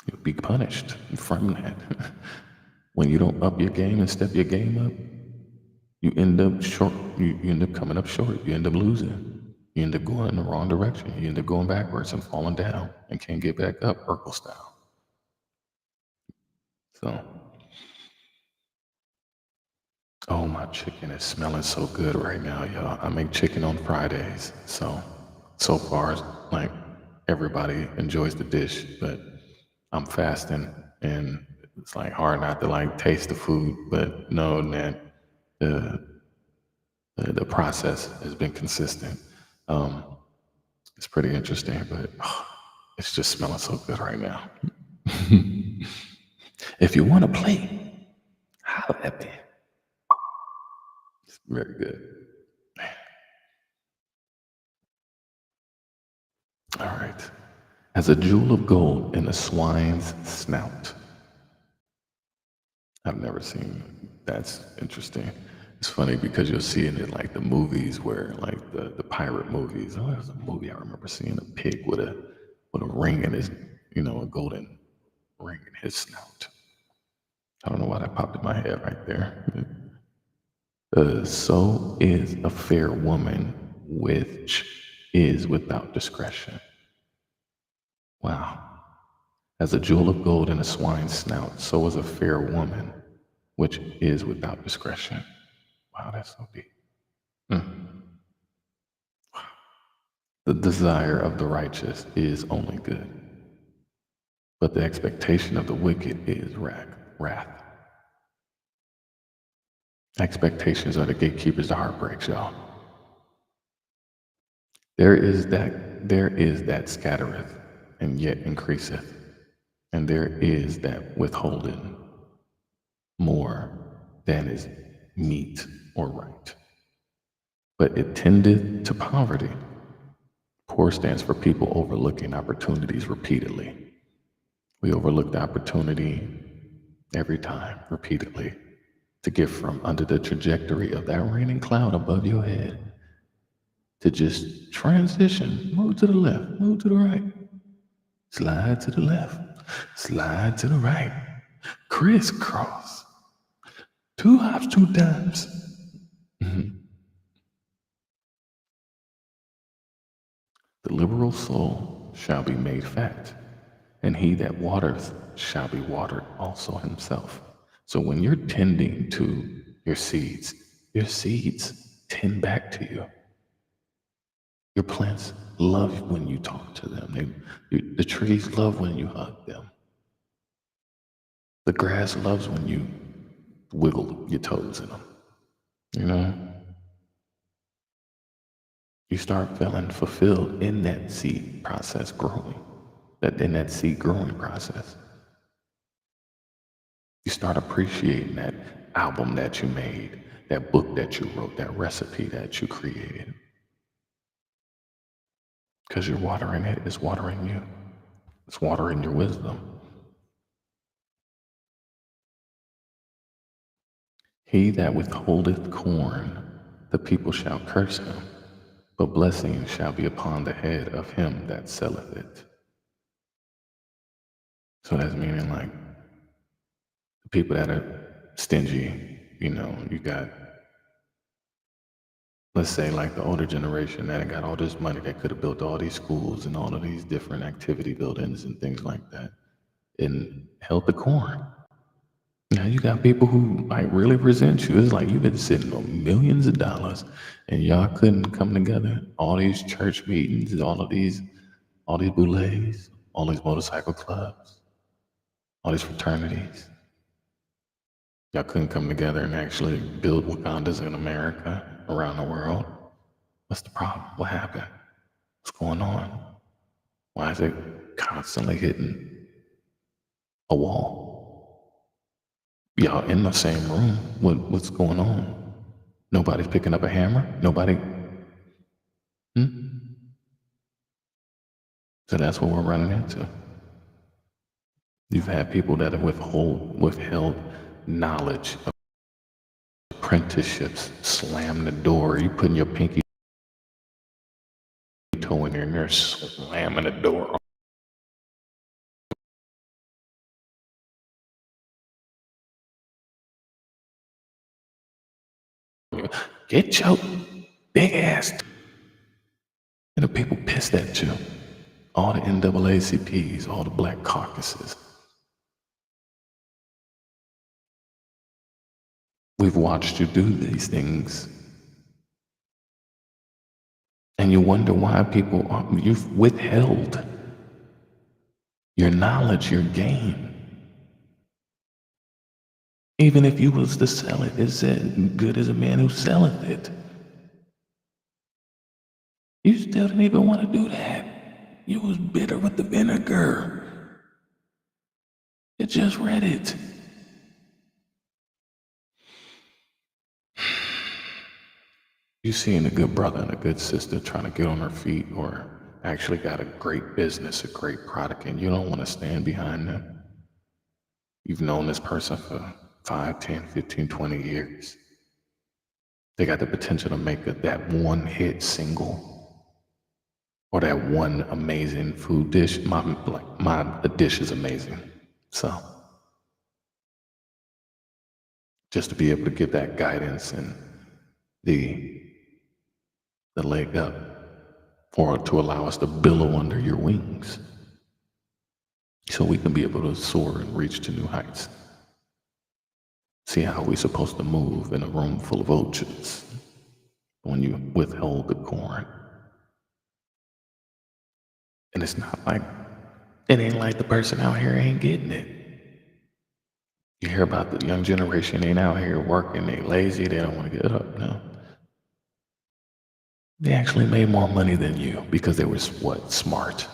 you'll be punished from that. When you don't up your game and step your game up, you end up short. You end up coming up short. You end up losing. You end up going in the wrong direction. You end up going backwards and falling down and can't get back up, Urkel style. So, oh, my chicken is smelling so good right now, y'all. I make chicken on Fridays. So far, like everybody enjoys the dish, but I'm fasting and it's like hard not to like taste the food. But no, man, the the process has been consistent. Um, it's pretty interesting, but it's just smelling so good right now. If you want to play, holla at me. It's very good. All right. As a jewel of gold in a swine's snout. I've never seen. That's interesting. It's funny because you'll see it in like the movies where like the pirate movies. Oh, there's a movie I remember seeing a pig with a ring in his, a golden ring in his snout. I don't know why that popped in my head right there. So is a fair woman which is without discretion. Wow. As a jewel of gold in a swine's snout, so is a fair woman which is without discretion. Wow, that's so deep. Mm. The desire of the righteous is only good, but the expectation of the wicked is wrath. Expectations are the gatekeepers to heartbreaks, y'all. There is that scattereth and yet increaseth, and there is that withholdeth more than is meet or right. But it tendeth to poverty. Poor stands for people overlooking opportunities repeatedly. We overlook the opportunity every time, repeatedly, to get from under the trajectory of that raining cloud above your head to just transition, move to the left, move to the right, slide to the left, slide to the right, crisscross, two hops, two times. The liberal soul shall be made fat, and he that watereth shall be watered also himself. So when you're tending to your seeds tend back to you. Your plants love when you talk to them. The trees love when you hug them. The grass loves when you wiggle your toes in them. You know, you start feeling fulfilled in that seed process growing, that in that seed growing process. You start appreciating that album that you made, that book that you wrote, that recipe that you created. Because you're watering it, it's watering you. It's watering your wisdom. He that withholdeth corn, the people shall curse him, but blessing shall be upon the head of him that selleth it. So that's meaning like the people that are stingy, you got, let's say like the older generation that got all this money that could have built all these schools and all of these different activity buildings and things like that and held the corn. Now you got people who like really resent you. It's like you've been sitting on millions of dollars and y'all couldn't come together. All these church meetings, all these boulets, all these motorcycle clubs, all these fraternities. Y'all couldn't come together and actually build Wakandas in America, around the world. What's the problem? What happened? What's going on? Why is it constantly hitting a wall? Y'all in the same room. What's going on? Nobody's picking up a hammer? Nobody? So that's what we're running into. You've had people that have withheld knowledge of apprenticeships, slam the door. You putting your pinky toe in there and they're slamming the door. Get your big ass. And the people pissed at you. All the NAACPs, all the black caucuses. We've watched you do these things. And you wonder why you've withheld your knowledge, your gain. Even if you was to sell it, it said, good as a man who selleth it. You still didn't even want to do that. You was bitter with the vinegar. You just read it. You seeing a good brother and a good sister trying to get on their feet or actually got a great business, a great product, and you don't want to stand behind them. You've known this person for 5, 10, 15, 20 years. They got the potential to make that one hit single or that one amazing food dish. My dish is amazing. So just to be able to give that guidance and the leg up, or to allow us to billow under your wings so we can be able to soar and reach to new heights. See how we're supposed to move in a room full of vultures when you withhold the corn. And it's not like, it ain't like the person out here ain't getting it. You hear about the young generation ain't out here working, they lazy, they don't want to get up. No. They actually made more money than you because they were smart.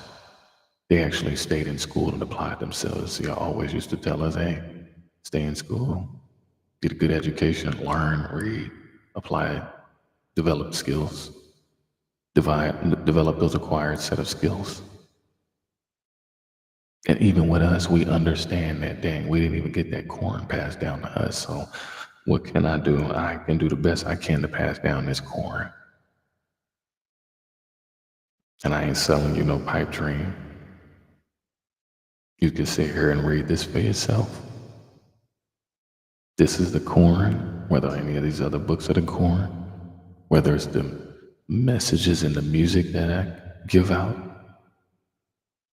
They actually stayed in school and applied themselves. Y'all always used to tell us, hey, stay in school, get a good education, learn, read, apply, develop skills, develop those acquired set of skills. And even with us, we understand that, dang, we didn't even get that corn passed down to us. So what can I do? I can do the best I can to pass down this corn. And I ain't selling you no pipe dream. You can sit here and read this for yourself. This is the corn, whether any of these other books are the corn, whether it's the messages and the music that I give out,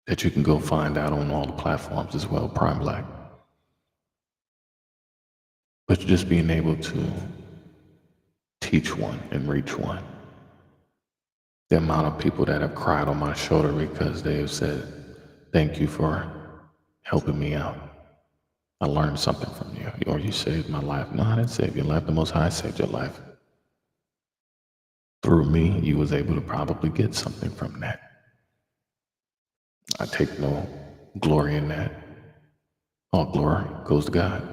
that you can go find out on all the platforms as well, Prime Black. But just being able to teach one and reach one. The amount of people that have cried on my shoulder because they have said, thank you for helping me out. I learned something from you, or you saved my life. No, I didn't save your life. The Most High saved your life. Through me, you was able to probably get something from that. I take no glory in that. All glory goes to God.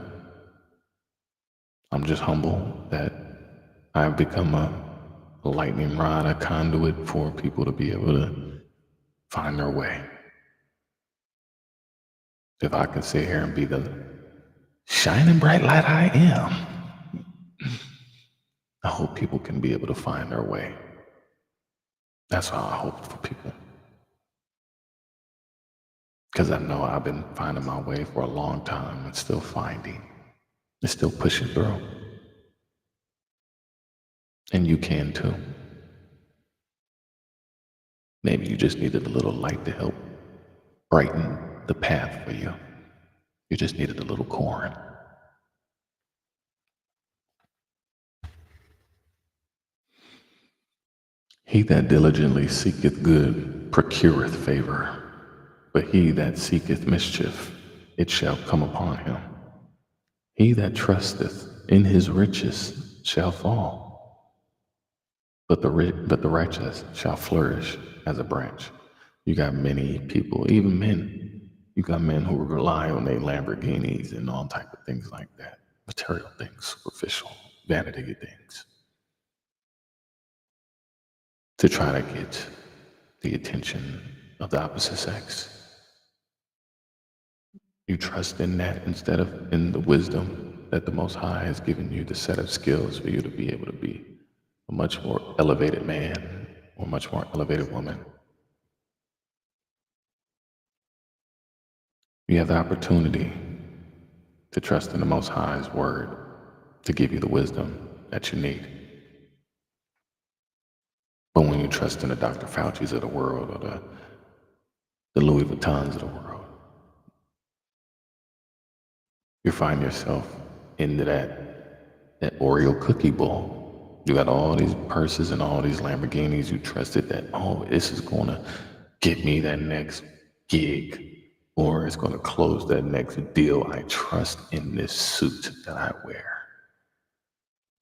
I'm just humble that I've become a lightning rod, a conduit for people to be able to find their way. If I can sit here and be the shining bright light I am, I hope people can be able to find their way. That's how I hope for people. Because I know I've been finding my way for a long time and still finding and still pushing through. And you can too. Maybe you just needed a little light to help brighten the path for you. You just needed a little corn. He that diligently seeketh good procureth favor, but he that seeketh mischief, it shall come upon him. He that trusteth in his riches shall fall, but the righteous shall flourish as a branch. You got many people, even men. You got men who rely on their Lamborghinis and all type of things like that, material things, superficial, vanity things, to try to get the attention of the opposite sex. You trust in that instead of in the wisdom that the Most High has given you, the set of skills for you to be able to be a much more elevated man or much more elevated woman. You have the opportunity to trust in the Most High's word to give you the wisdom that you need. But when you trust in the Dr. Fauci's of the world or the Louis Vuittons of the world, you find yourself into that Oreo cookie bowl. You got all these purses and all these Lamborghinis. You trusted that, oh, this is going to get me that next gig, or it's going to close that next deal. I trust in this suit that I wear.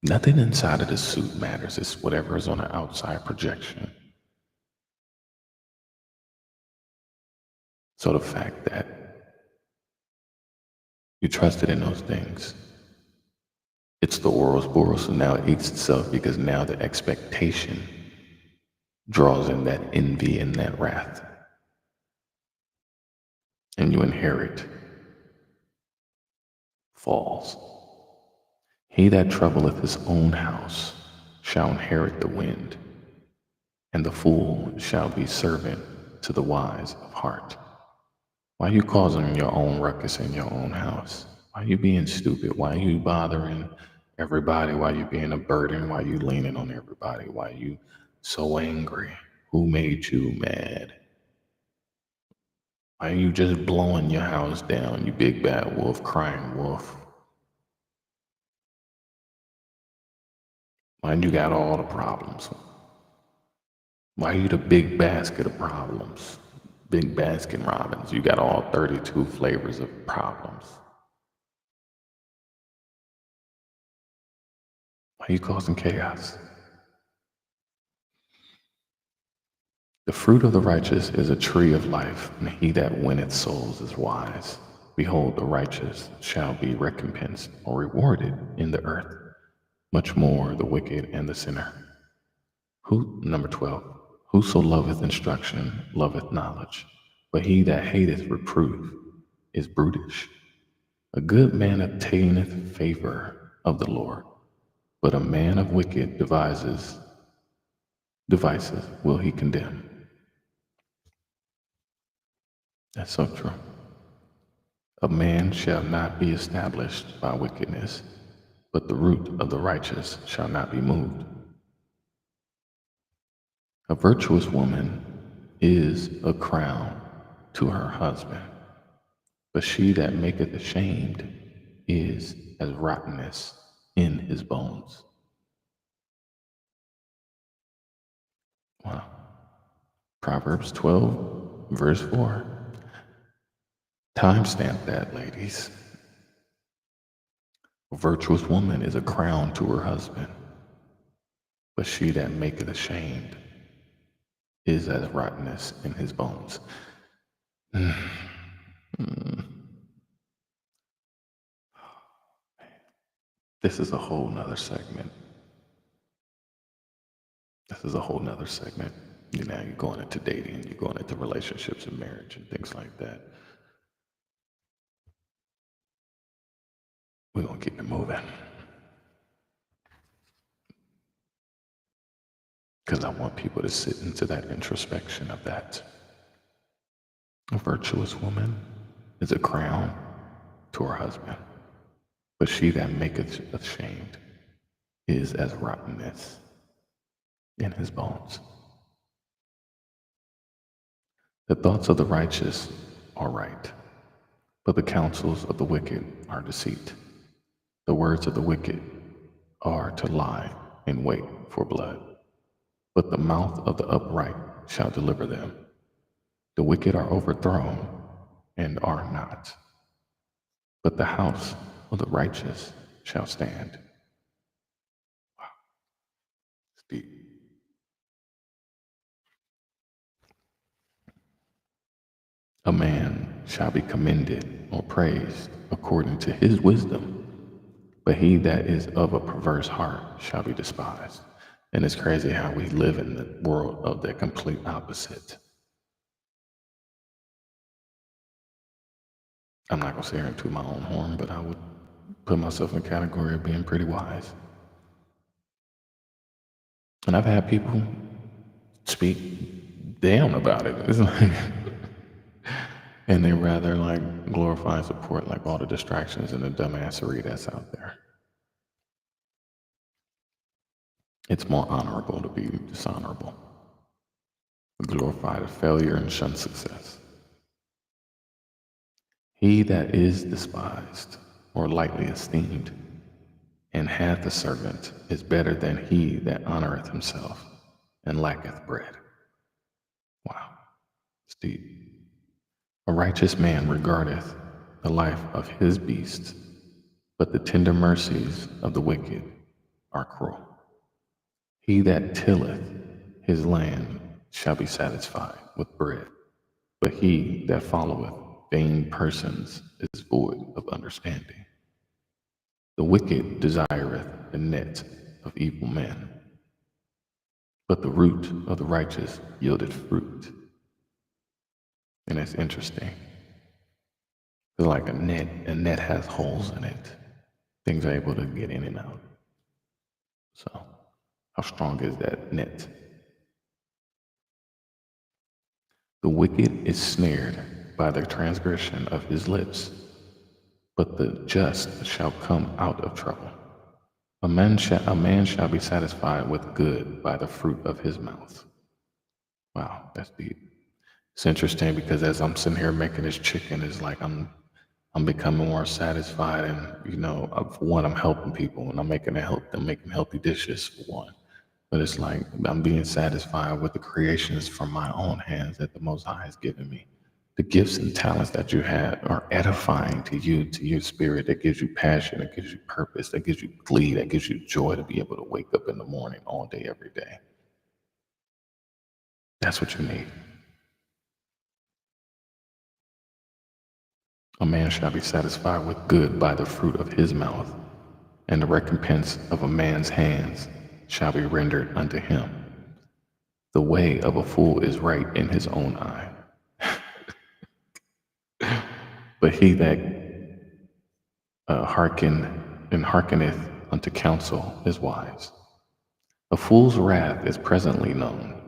Nothing inside of the suit matters. It's whatever is on the outside projection. So the fact that you trusted in those things, it's the Ouroboros, so now it eats itself because now the expectation draws in that envy and that wrath. And you inherit falls. He that troubleth his own house shall inherit the wind, and the fool shall be servant to the wise of heart. Why are you causing your own ruckus in your own house? Why are you being stupid? Why are you bothering everybody? Why are you being a burden? Why are you leaning on everybody? Why are you so angry? Who made you mad? Why are you just blowing your house down, you big bad wolf, crying wolf? Why you got all the problems? Why are you the big basket of problems? Big Baskin Robbins. You got all 32 flavors of problems. Why are you causing chaos? The fruit of the righteous is a tree of life, and he that winneth souls is wise. Behold, the righteous shall be recompensed or rewarded in the earth, much more the wicked and the sinner. Number 12, whoso loveth instruction loveth knowledge, but he that hateth reproof is brutish. A good man obtaineth favor of the Lord, but a man of wicked devices will he condemn. That's so true. A man shall not be established by wickedness, but the root of the righteous shall not be moved. A virtuous woman is a crown to her husband, but she that maketh ashamed is as rottenness in his bones. Wow. Proverbs 12, verse 4. Timestamp that, ladies. A virtuous woman is a crown to her husband, but she that maketh ashamed is as rottenness in his bones. This is a whole nother segment. You know, you're going into dating, you're going into relationships and marriage and things like that. We're going to keep it moving. Because I want people to sit into that introspection of that. A virtuous woman is a crown to her husband, but she that maketh ashamed is as rottenness in his bones. The thoughts of the righteous are right, but the counsels of the wicked are deceit. The words of the wicked are to lie in wait for blood, but the mouth of the upright shall deliver them. The wicked are overthrown and are not, but the house of the righteous shall stand. It's deep. A man shall be commended or praised according to his wisdom, but he that is of a perverse heart shall be despised. And it's crazy how we live in the world of the complete opposite. I'm not going to say here and toot my own horn, but I would put myself in the category of being pretty wise. And I've had people speak down about it. It's like, and they rather like glorify and support like all the distractions and the dumbassery that's out there. It's more honorable to be dishonorable. Glorify the failure and shun success. He that is despised or lightly esteemed and hath a servant is better than he that honoreth himself and lacketh bread. Wow, it's deep. A righteous man regardeth the life of his beasts, but the tender mercies of the wicked are cruel. He that tilleth his land shall be satisfied with bread, but he that followeth vain persons is void of understanding. The wicked desireth the net of evil men, but the root of the righteous yieldeth fruit. And that's interesting. It's like a net has holes in it. Things are able to get in and out. So, how strong is that net? The wicked is snared by the transgression of his lips, but the just shall come out of trouble. A man shall be satisfied with good by the fruit of his mouth. Wow, that's deep. It's interesting because as I'm sitting here making this chicken, it's like I'm becoming more satisfied, and for one, I'm helping people, and I'm making healthy dishes for one. But it's like I'm being satisfied with the creations from my own hands that the Most High has given me. The gifts and talents that you have are edifying to you, to your spirit. That gives you passion, that gives you purpose, that gives you glee, that gives you joy to be able to wake up in the morning all day, every day. That's what you need. A man shall be satisfied with good by the fruit of his mouth, and the recompense of a man's hands shall be rendered unto him. The way of a fool is right in his own eye, but he that hearkeneth unto counsel is wise. A fool's wrath is presently known.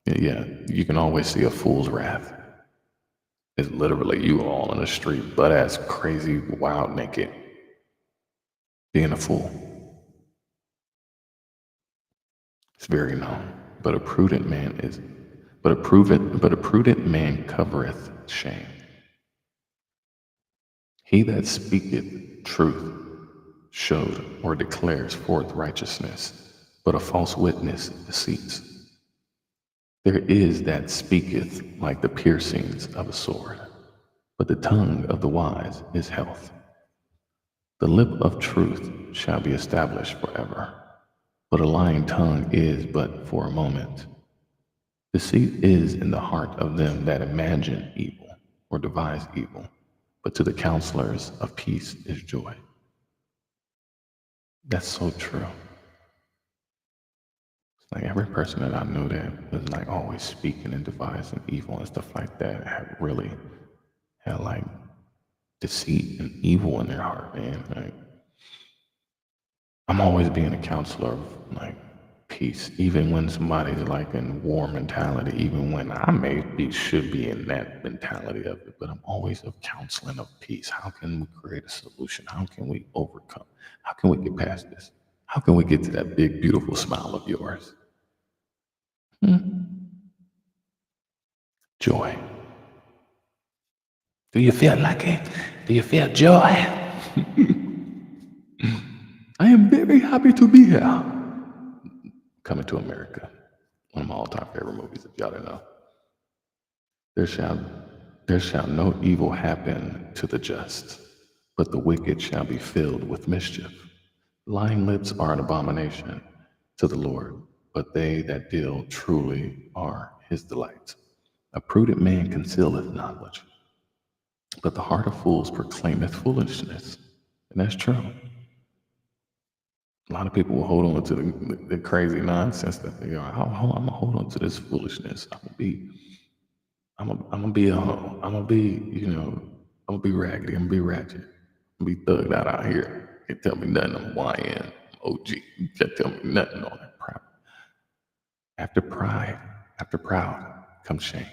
Yeah, you can always see a fool's wrath. It's literally you all in the street, butt ass, crazy, wild, naked, being a fool. It's very known. But a prudent man covereth shame. He that speaketh truth showed or declares forth righteousness, but a false witness deceits. There is that speaketh like the piercings of a sword, but the tongue of the wise is health. The lip of truth shall be established forever, but a lying tongue is but for a moment. Deceit is in the heart of them that imagine evil or devise evil, but to the counselors of peace is joy. That's so true. It's like every person that I knew that was like always speaking and devising evil and stuff like that had like deceit and evil in their heart, man. Like, I'm always being a counselor of like peace, even when somebody's like in war mentality, even when should be in that mentality of it, but I'm always of counseling of peace. How can we create a solution? How can we overcome? How can we get past this? How can we get to that big, beautiful smile of yours? Joy. Do you feel lucky? Do you feel joy? I am very happy to be here. Coming to America. One of my all-time favorite movies, if y'all didn't know. There shall no evil happen to the just. but the wicked shall be filled with mischief. Lying lips are an abomination to the Lord, but they that deal truly are his delight. A prudent man concealeth knowledge, but the heart of fools proclaimeth foolishness. And that's true. A lot of people will hold on to the crazy nonsense that they are. I'm gonna hold on to this foolishness. I'm gonna be a hoe. I'm gonna be, I'm gonna be raggedy. I'm gonna be ratchet. I'm gonna be thugged out here. Can't tell me nothing. I'm YN. I'm OG. You can't tell me nothing on that proud. After pride, after proud comes shame.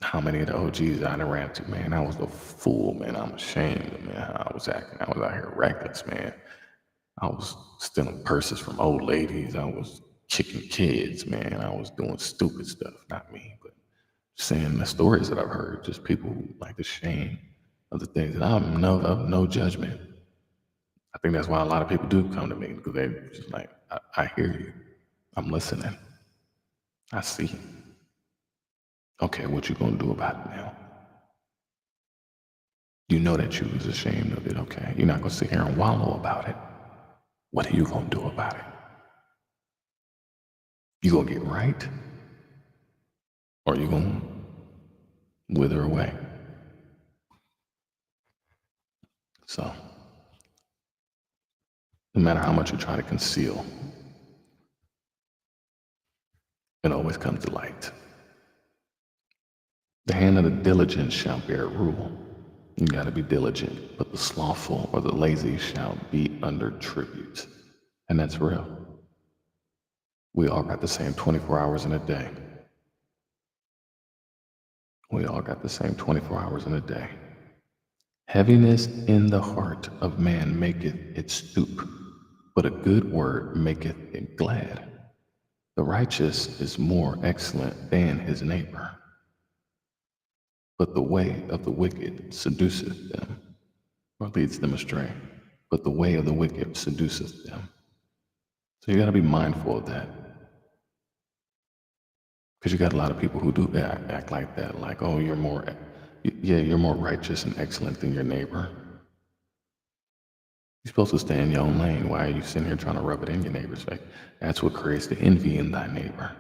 How many of the OGs I done ran to, man? I was a fool, man. I'm ashamed, man. How I was acting. I was out here reckless, man. I was stealing purses from old ladies. I was kicking kids, man. I was doing stupid stuff. Not me, but saying the stories that I've heard. Just people who like the shame of the things that I'm of no judgment. I think that's why a lot of people do come to me because they're just like, I hear you. I'm listening. I see. Okay, what you gonna do about it now? You know that you was ashamed of it, okay? You're not gonna sit here and wallow about it. What are you gonna do about it? You gonna get right? Or you gonna wither away? So, no matter how much you try to conceal, it always comes to light. The hand of the diligent shall bear rule. You gotta be diligent, but the slothful or the lazy shall be under tribute. And that's real. We all got the same 24 hours in a day. We all got the same 24 hours in a day. Heaviness in the heart of man maketh it stoop, but a good word maketh it glad. The righteous is more excellent than his neighbor, but the way of the wicked seduceth them, or leads them astray. But the way of the wicked seduceth them. So you got to be mindful of that, because you got a lot of people who do act like that, like, oh, you're more righteous and excellent than your neighbor. You're supposed to stay in your own lane. Why are you sitting here trying to rub it in your neighbor's face? That's what creates the envy in thy neighbor.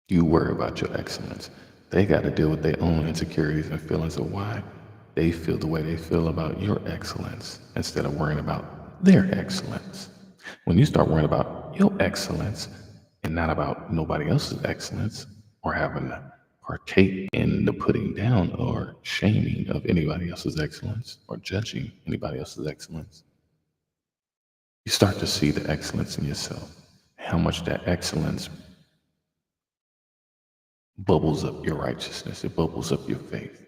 You worry about your excellence. They got to deal with their own insecurities and feelings of why they feel the way they feel about your excellence instead of worrying about their excellence. When you start worrying about your excellence and not about nobody else's excellence or having to partake in the putting down or shaming of anybody else's excellence or judging anybody else's excellence, you start to see the excellence in yourself, how much that excellence bubbles up your righteousness, it bubbles up your faith,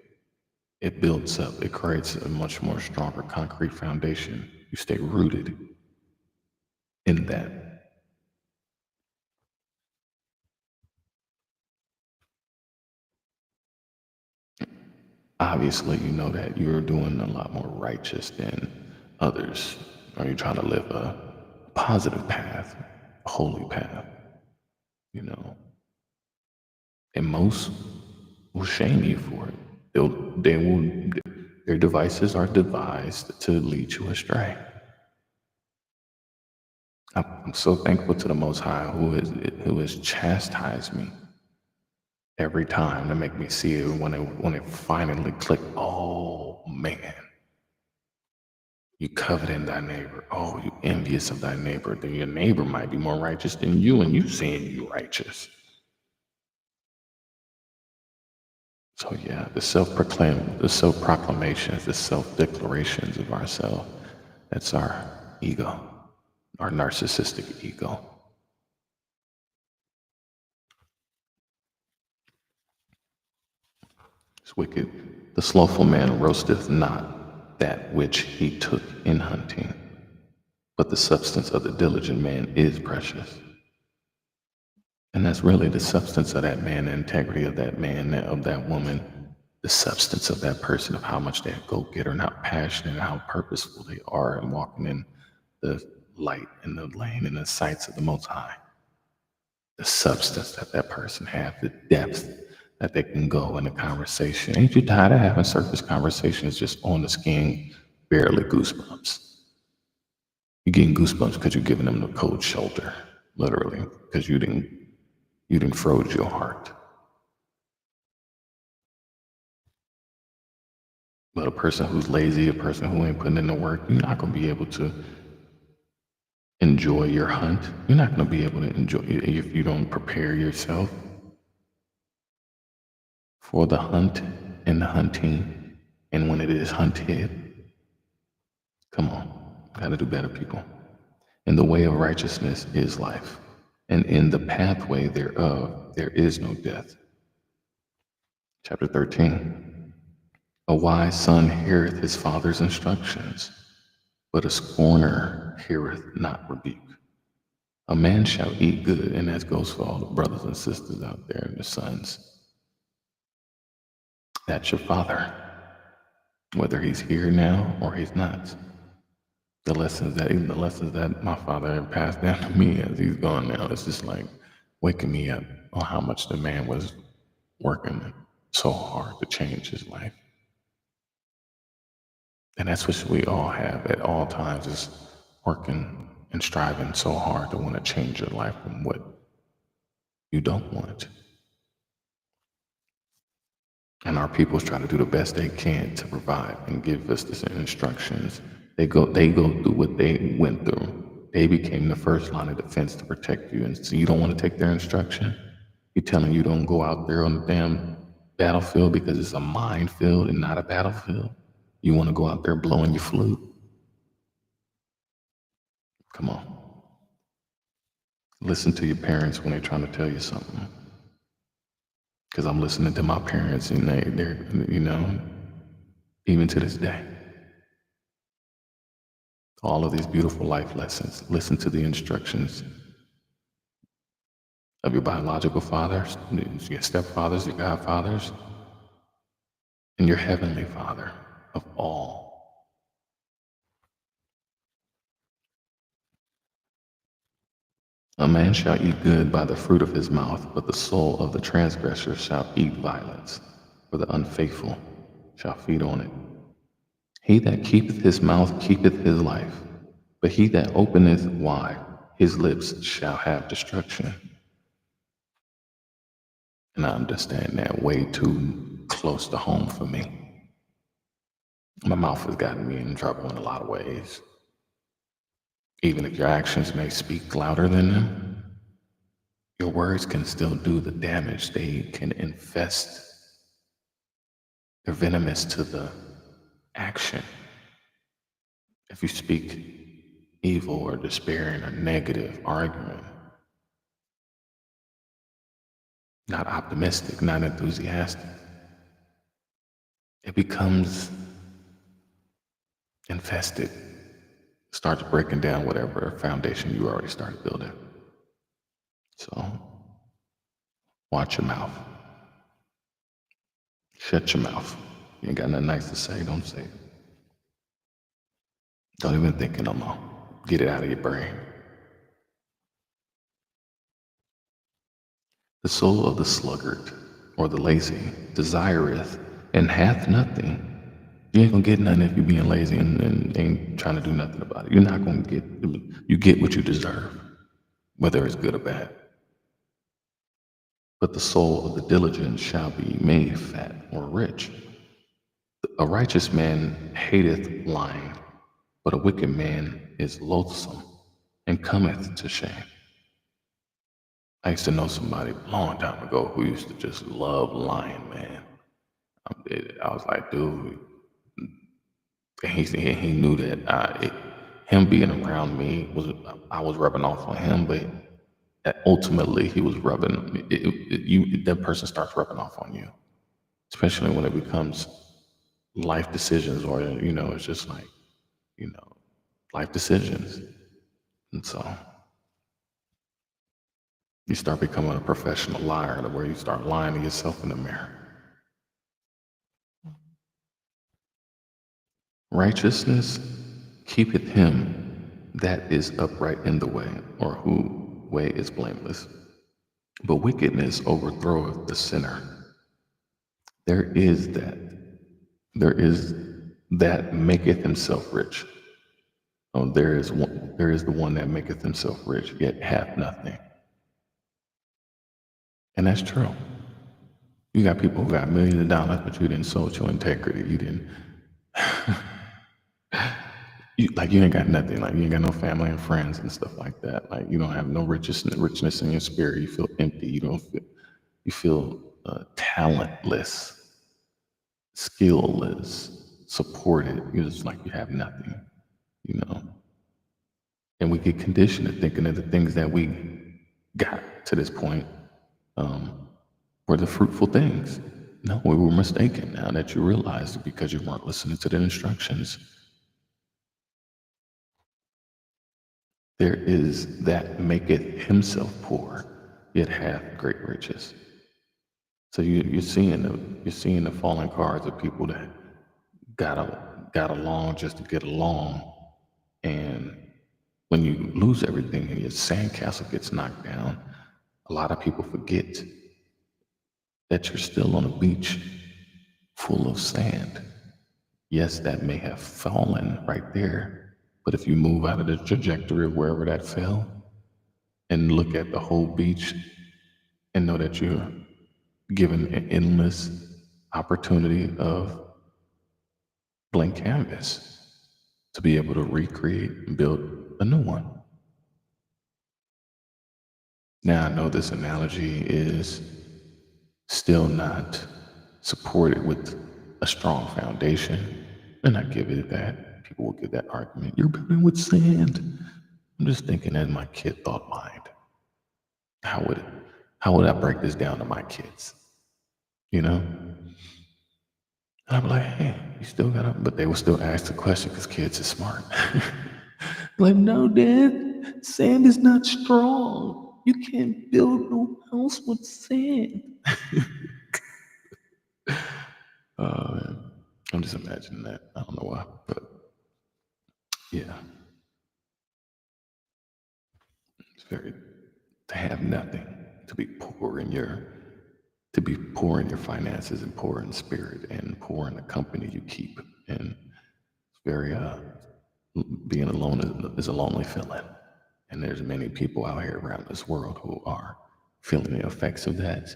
it builds up, it creates a much more stronger concrete foundation. You stay rooted in that. Obviously, you know that you're doing a lot more righteous than others, or you're trying to live a positive path, a holy path, you know, and most will shame you for it. They will, their devices are devised to lead you astray. I'm so thankful to the Most High who has chastised me every time to make me see it when it finally clicked. Oh man, you coveting thy neighbor. Oh, you envious of thy neighbor. Then your neighbor might be more righteous than you, and you saying you righteous. So yeah, the self-proclamations, the self-declarations of ourselves, that's our ego, our narcissistic ego. It's wicked. The slothful man roasteth not that which he took in hunting, but the substance of the diligent man is precious. And that's really the substance of that man, the integrity of that man, of that woman, the substance of that person, of how much they go getter and how passionate and how purposeful they are in walking in the light and the lane and the sights of the Most High. The substance that that person has, the depth, that they can go in a conversation. Ain't you tired of having surface conversations just on the skin, barely goosebumps? You're getting goosebumps because you're giving them the cold shoulder, literally, because you didn't froze your heart. But a person who's lazy, a person who ain't putting in the work, you're not gonna be able to enjoy your hunt. You're not gonna be able to enjoy it if you don't prepare yourself for the hunt and the hunting. And when it is hunted, come on, gotta do better, people. And the way of righteousness is life, and in the pathway thereof there is no death. Chapter 13. A wise son heareth his father's instructions, but a scorner heareth not rebuke. A man shall eat good, and that goes for all the brothers and sisters out there and the sons. That's your father, whether he's here now or he's not. Even the lessons that my father had passed down to me as he's gone now, it's just like waking me up on how much the man was working so hard to change his life. And that's what we all have at all times, is working and striving so hard to want to change your life from what you don't want. And our peoples try to do the best they can to provide and give us the instructions. They go through what they went through. They became the first line of defense to protect you. And so you don't want to take their instruction. You're telling you don't go out there on the damn battlefield because it's a minefield and not a battlefield. You want to go out there blowing your flute. Come on. Listen to your parents when they're trying to tell you something. Because I'm listening to my parents, and they're, even to this day. All of these beautiful life lessons. Listen to the instructions of your biological fathers, your stepfathers, your godfathers, and your heavenly Father of all. A man shall eat good by the fruit of his mouth, but the soul of the transgressor shall eat violence, for the unfaithful shall feed on it. He that keepeth his mouth keepeth his life, but he that openeth wide his lips shall have destruction. And I understand that way too close to home for me. My mouth has gotten me in trouble in a lot of ways. Even if your actions may speak louder than them, your words can still do the damage. They can infest. They're venomous to the action. If you speak evil or despairing or negative argument, not optimistic, not enthusiastic, it becomes infested. Starts breaking down whatever foundation you already started building. So, watch your mouth. Shut your mouth. You ain't got nothing nice to say, don't say it. Don't even think it no more. Get it out of your brain. The soul of the sluggard, or the lazy, desireth and hath nothing. You ain't gonna get nothing if you're being lazy and ain't trying to do nothing about it. You're not gonna get, you get what you deserve, whether it's good or bad. But the soul of the diligent shall be made fat or rich. A righteous man hateth lying, but a wicked man is loathsome and cometh to shame. I used to know somebody a long time ago who used to just love lying, man. I was like, dude, he knew that him being around me I was rubbing off on him, but ultimately he was rubbing that person starts rubbing off on you, especially when it becomes life decisions, or it's just like you know life decisions. And so you start becoming a professional liar, to where you start lying to yourself in the mirror. Righteousness keepeth him that is upright in the way, or whose way is blameless, but wickedness overthroweth the sinner. There is that. There is that maketh himself rich. Oh, there is the one that maketh himself rich, yet hath nothing. And that's true. You got people who got millions of dollars, but you didn't sold your integrity. You didn't, you ain't got nothing. Like, you ain't got no family and friends and stuff like that. Like, you don't have no richness in your spirit. You feel empty. You feel talentless, skillless, supported. You're just like you have nothing, you know. And we get conditioned to thinking that the things that we got to this point were the fruitful things. No, we were mistaken. Now that you realize it, because you weren't listening to the instructions, there is that maketh himself poor, yet hath great riches. So you're seeing the fallen cards of people that got along just to get along, and when you lose everything and your sandcastle gets knocked down, a lot of people forget that you're still on a beach full of sand. Yes, that may have fallen right there, but if you move out of the trajectory of wherever that fell and look at the whole beach and know that you're given an endless opportunity of blank canvas to be able to recreate and build a new one. Now, I know this analogy is still not supported with a strong foundation, and I give it that. People will give that argument. You're building with sand. I'm just thinking in my kid thought mind. How would it, how would I break this down to my kids? You know? And I'm like, hey, you still gotta, but they will still ask the question because kids are smart. Like, no, Dad, sand is not strong. You can't build no house with sand. Man. I'm just imagining that. I don't know why, but yeah, it's very to have nothing, to be poor in your to be poor in your finances and poor in spirit and poor in the company you keep, and it's very being alone is a lonely feeling, and there's many people out here around this world who are feeling the effects of that,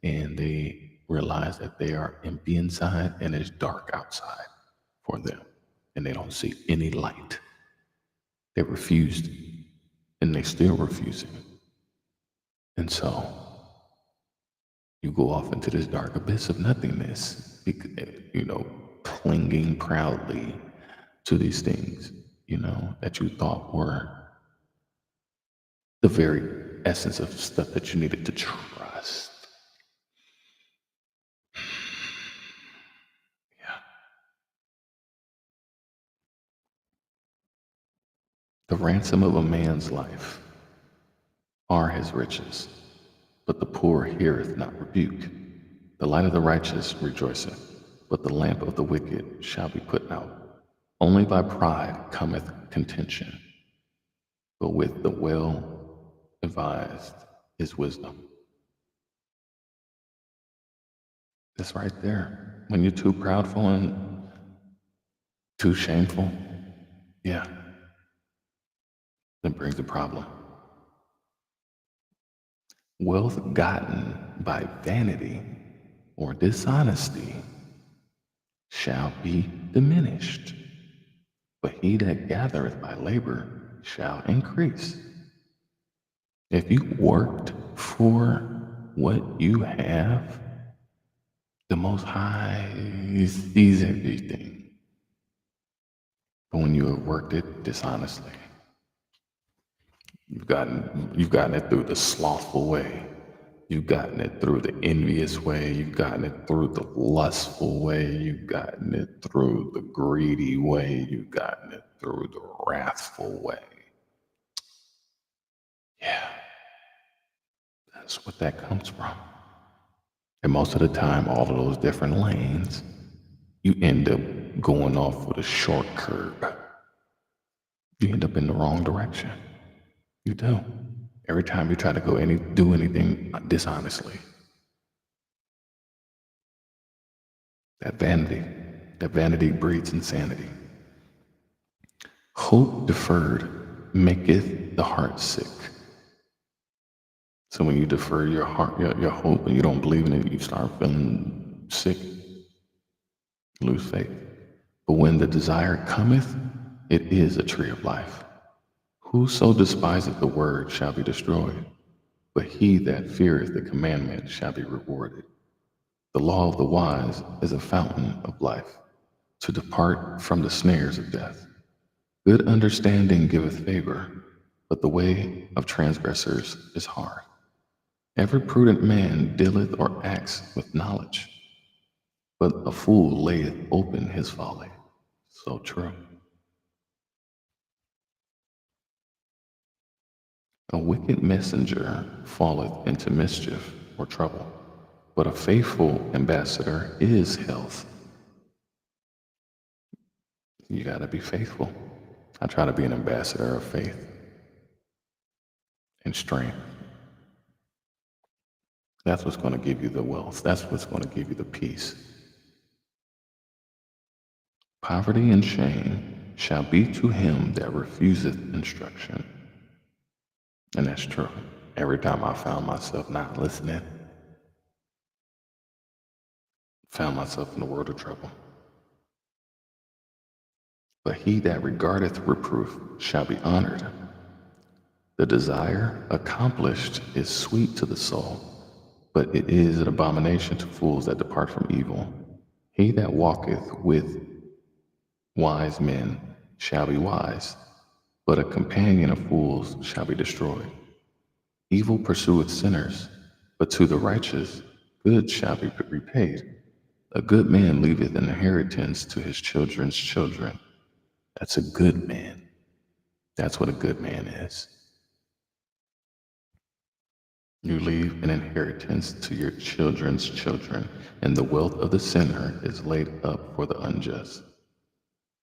and they realize that they are empty inside and it's dark outside for them, and they don't see any light. They refused, and they still refusing. And so you go off into this dark abyss of nothingness, clinging proudly to these things, that you thought were the very essence of stuff that you needed to trust. Yeah. The ransom of a man's life are his riches, but the poor heareth not rebuke. The light of the righteous rejoiceth, but the lamp of the wicked shall be put out. Only by pride cometh contention, but with the well advised is wisdom. It's right there. When you're too proudful and too shameful, yeah, that brings a problem. Wealth gotten by vanity or dishonesty shall be diminished, but he that gathereth by labor shall increase. If you worked for what you have, the Most High sees everything. But when you have worked it dishonestly, you've gotten it through the slothful way. You've gotten it through the envious way. You've gotten it through the lustful way. You've gotten it through the greedy way. You've gotten it through the wrathful way. Yeah, that's what that comes from. And most of the time, all of those different lanes, you end up going off with a short curb. You end up in the wrong direction. You do. Every time you try to do anything dishonestly. That vanity. That vanity breeds insanity. Hope deferred maketh the heart sick. So when you defer your hope, and you don't believe in it, you start feeling sick, lose faith. But when the desire cometh, it is a tree of life. Whoso despiseth the word shall be destroyed, but he that feareth the commandment shall be rewarded. The law of the wise is a fountain of life, to depart from the snares of death. Good understanding giveth favor, but the way of transgressors is hard. Every prudent man dealeth or acts with knowledge, but a fool layeth open his folly. So true. A wicked messenger falleth into mischief or trouble, but a faithful ambassador is health. You got to be faithful. I try to be an ambassador of faith and strength. That's what's going to give you the wealth. That's what's going to give you the peace. Poverty and shame shall be to him that refuseth instruction. And that's true. Every time I found myself not listening, found myself in a world of trouble. But he that regardeth reproof shall be honored. The desire accomplished is sweet to the soul, but it is an abomination to fools that depart from evil. He that walketh with wise men shall be wise, but a companion of fools shall be destroyed. Evil pursueth sinners, but to the righteous good shall be repaid. A good man leaveth an inheritance to his children's children. That's a good man. That's what a good man is. You leave an inheritance to your children's children, and the wealth of the sinner is laid up for the unjust.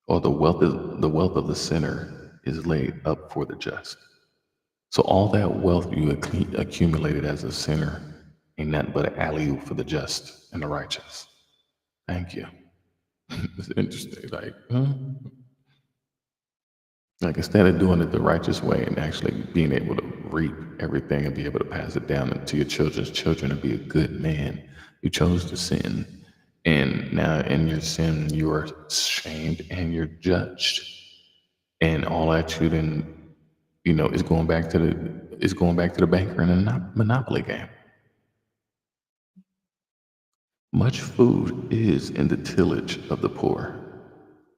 Or the wealth of the sinner is laid up for the just. So all that wealth you accumulated as a sinner ain't nothing but an alley-oop for the just and the righteous. Thank you. It's interesting. Like instead of doing it the righteous way and actually being able to reap everything and be able to pass it down to your children's children and be a good man, you chose to sin. And now in your sin, you are shamed and you're judged. And all that you then, is going back to the banker in a monopoly game. Much food is in the tillage of the poor,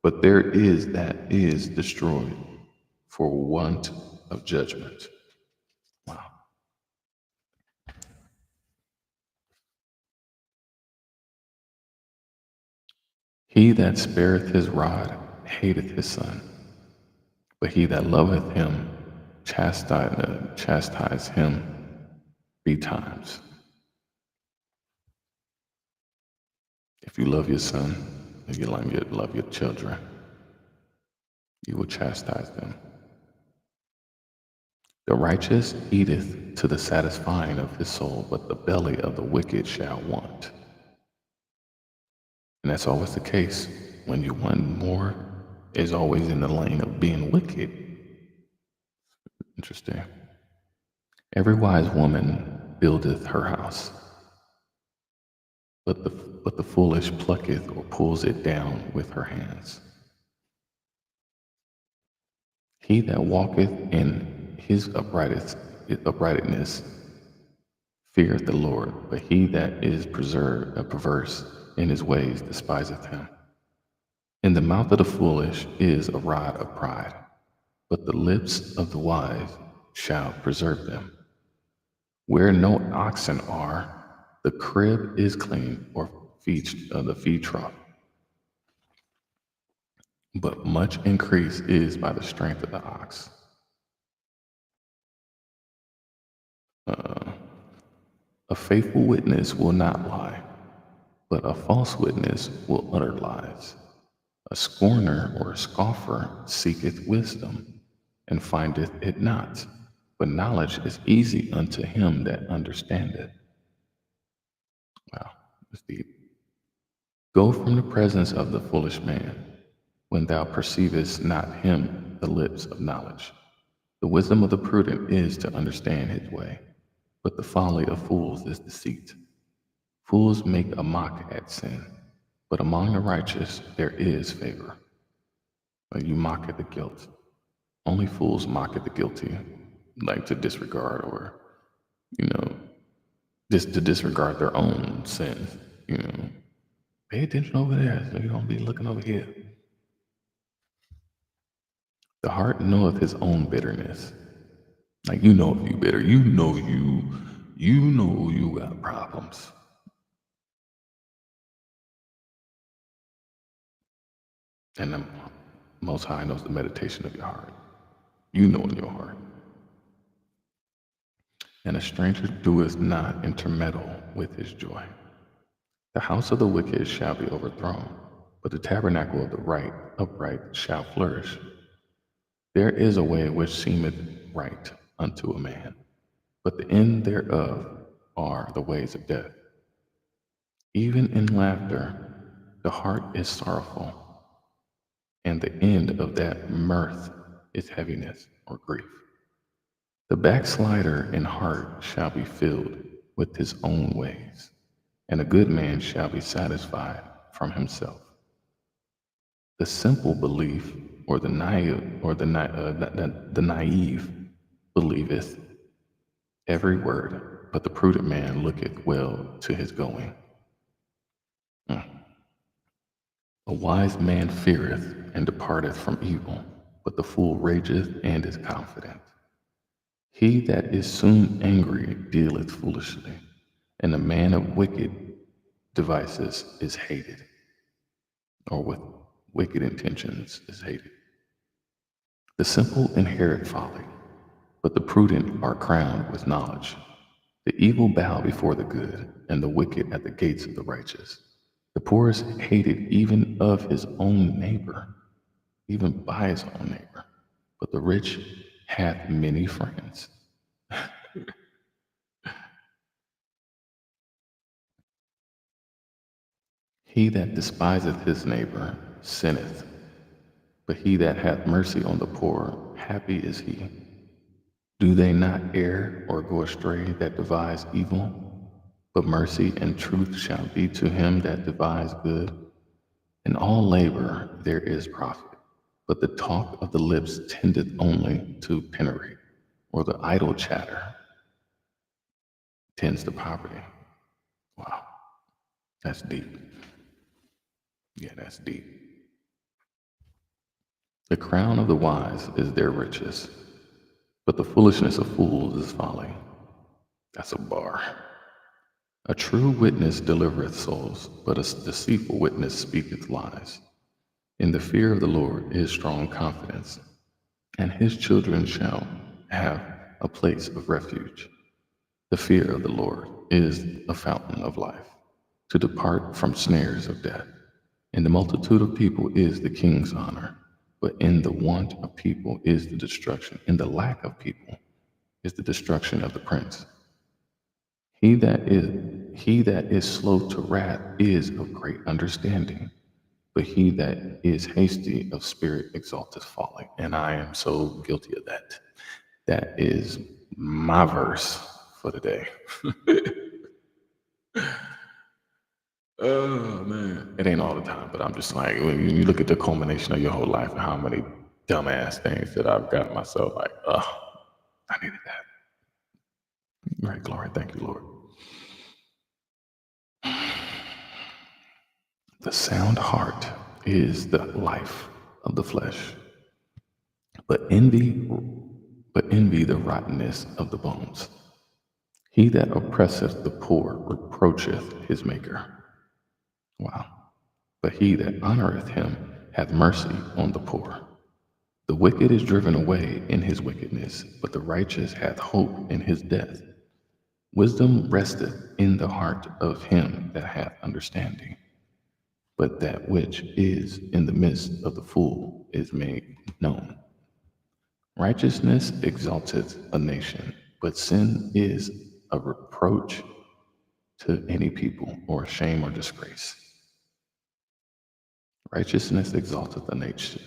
but there is that is destroyed for want of judgment. Wow. He that spareth his rod hateth his son, but he that loveth him chastise him betimes. If you love your son, if you love your children, you will chastise them. The righteous eateth to the satisfying of his soul, but the belly of the wicked shall want. And that's always the case. When you want more, is always in the lane of being wicked. Interesting. Every wise woman buildeth her house, but the foolish plucketh or pulls it down with her hands. He that walketh in his uprightness feareth the Lord, but he that is perverse in his ways despiseth him. In the mouth of the foolish is a rod of pride, but the lips of the wise shall preserve them. Where no oxen are, the crib is clean, or the feed trough. But much increase is by the strength of the ox. A faithful witness will not lie, but a false witness will utter lies. A scorner or a scoffer seeketh wisdom, and findeth it not. But knowledge is easy unto him that understandeth. Wow, that's deep. Go from the presence of the foolish man, when thou perceivest not him the lips of knowledge. The wisdom of the prudent is to understand his way, but the folly of fools is deceit. Fools make a mock at sin, but among the righteous there is favor. Like you mock at the guilt. Only fools mock at the guilty, like to disregard or, you know, just to disregard their own sins. You know, pay attention over there so you don't be looking over here. The heart knoweth his own bitterness. Like you know if you bitter, you know you got problems. And the Most High knows the meditation of your heart. You know in your heart. And a stranger doeth not intermeddle with his joy. The house of the wicked shall be overthrown, but the tabernacle of the upright shall flourish. There is a way which seemeth right unto a man, but the end thereof are the ways of death. Even in laughter, the heart is sorrowful, and the end of that mirth is heaviness or grief. The backslider in heart shall be filled with his own ways, and a good man shall be satisfied from himself. The simple belief, or the naive, the naive believeth every word, but the prudent man looketh well to his going. Mm. A wise man feareth and departeth from evil, but the fool rageth and is confident. He that is soon angry dealeth foolishly, and the man of wicked devices is hated, or with wicked intentions is hated. The simple inherit folly, but the prudent are crowned with knowledge. The evil bow before the good, and the wicked at the gates of the righteous. The poor is hated even of his own neighbor, even by his own neighbor, but the rich hath many friends. He that despiseth his neighbor sinneth, but he that hath mercy on the poor, happy is he. Do they not err or go astray that devise evil? But mercy and truth shall be to him that devise good. In all labor there is profit, but the talk of the lips tendeth only to penury, or the idle chatter tends to poverty. Wow, that's deep. Yeah, that's deep. The crown of the wise is their riches, but the foolishness of fools is folly. That's a bar. A true witness delivereth souls, but a deceitful witness speaketh lies. In the fear of the Lord is strong confidence, and his children shall have a place of refuge. The fear of the Lord is a fountain of life, to depart from snares of death. In the multitude of people is the king's honor, but in the want of people is the destruction. In the lack of people is the destruction of the prince. He that is slow to wrath is of great understanding, but he that is hasty of spirit exalteth folly. And I am so guilty of that. That is my verse for the day. Oh man. It ain't all the time, but I'm just like, when you look at the culmination of your whole life and how many dumbass things that I've got myself like, oh, I needed that. Right, glory. Thank you, Lord. The sound heart is the life of the flesh, but envy the rottenness of the bones. He that oppresseth the poor reproacheth his maker. Wow. But he that honoreth him hath mercy on the poor. The wicked is driven away in his wickedness, but the righteous hath hope in his death. Wisdom resteth in the heart of him that hath understanding, but that which is in the midst of the fool is made known. Righteousness exalteth a nation, but sin is a reproach to any people, or shame or disgrace. Righteousness exalteth a nation,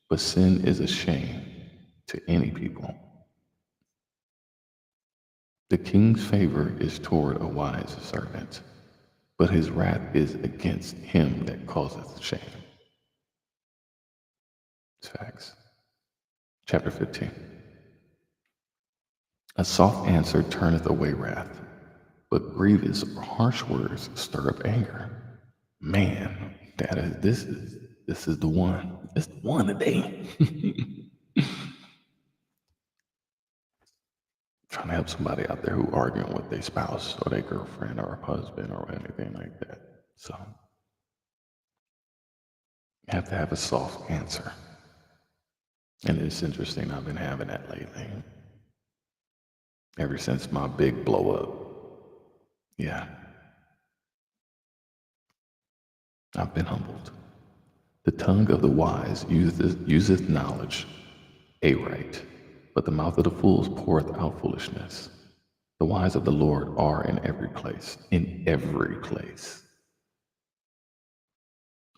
but sin is a shame to any people. The king's favor is toward a wise servant, but his wrath is against him that causeth shame. Facts. Chapter 15. A soft answer turneth away wrath, but grievous or harsh words stir up anger. Man, this is the one. It's the one today. Trying to help somebody out there who arguing with their spouse or their girlfriend or husband or anything like that. So you have to have a soft answer. And it's interesting, I've been having that lately. Ever since my big blow up. Yeah. I've been humbled. The tongue of the wise useth knowledge aright, but the mouth of the fools poureth out foolishness. The wise of the Lord are in every place,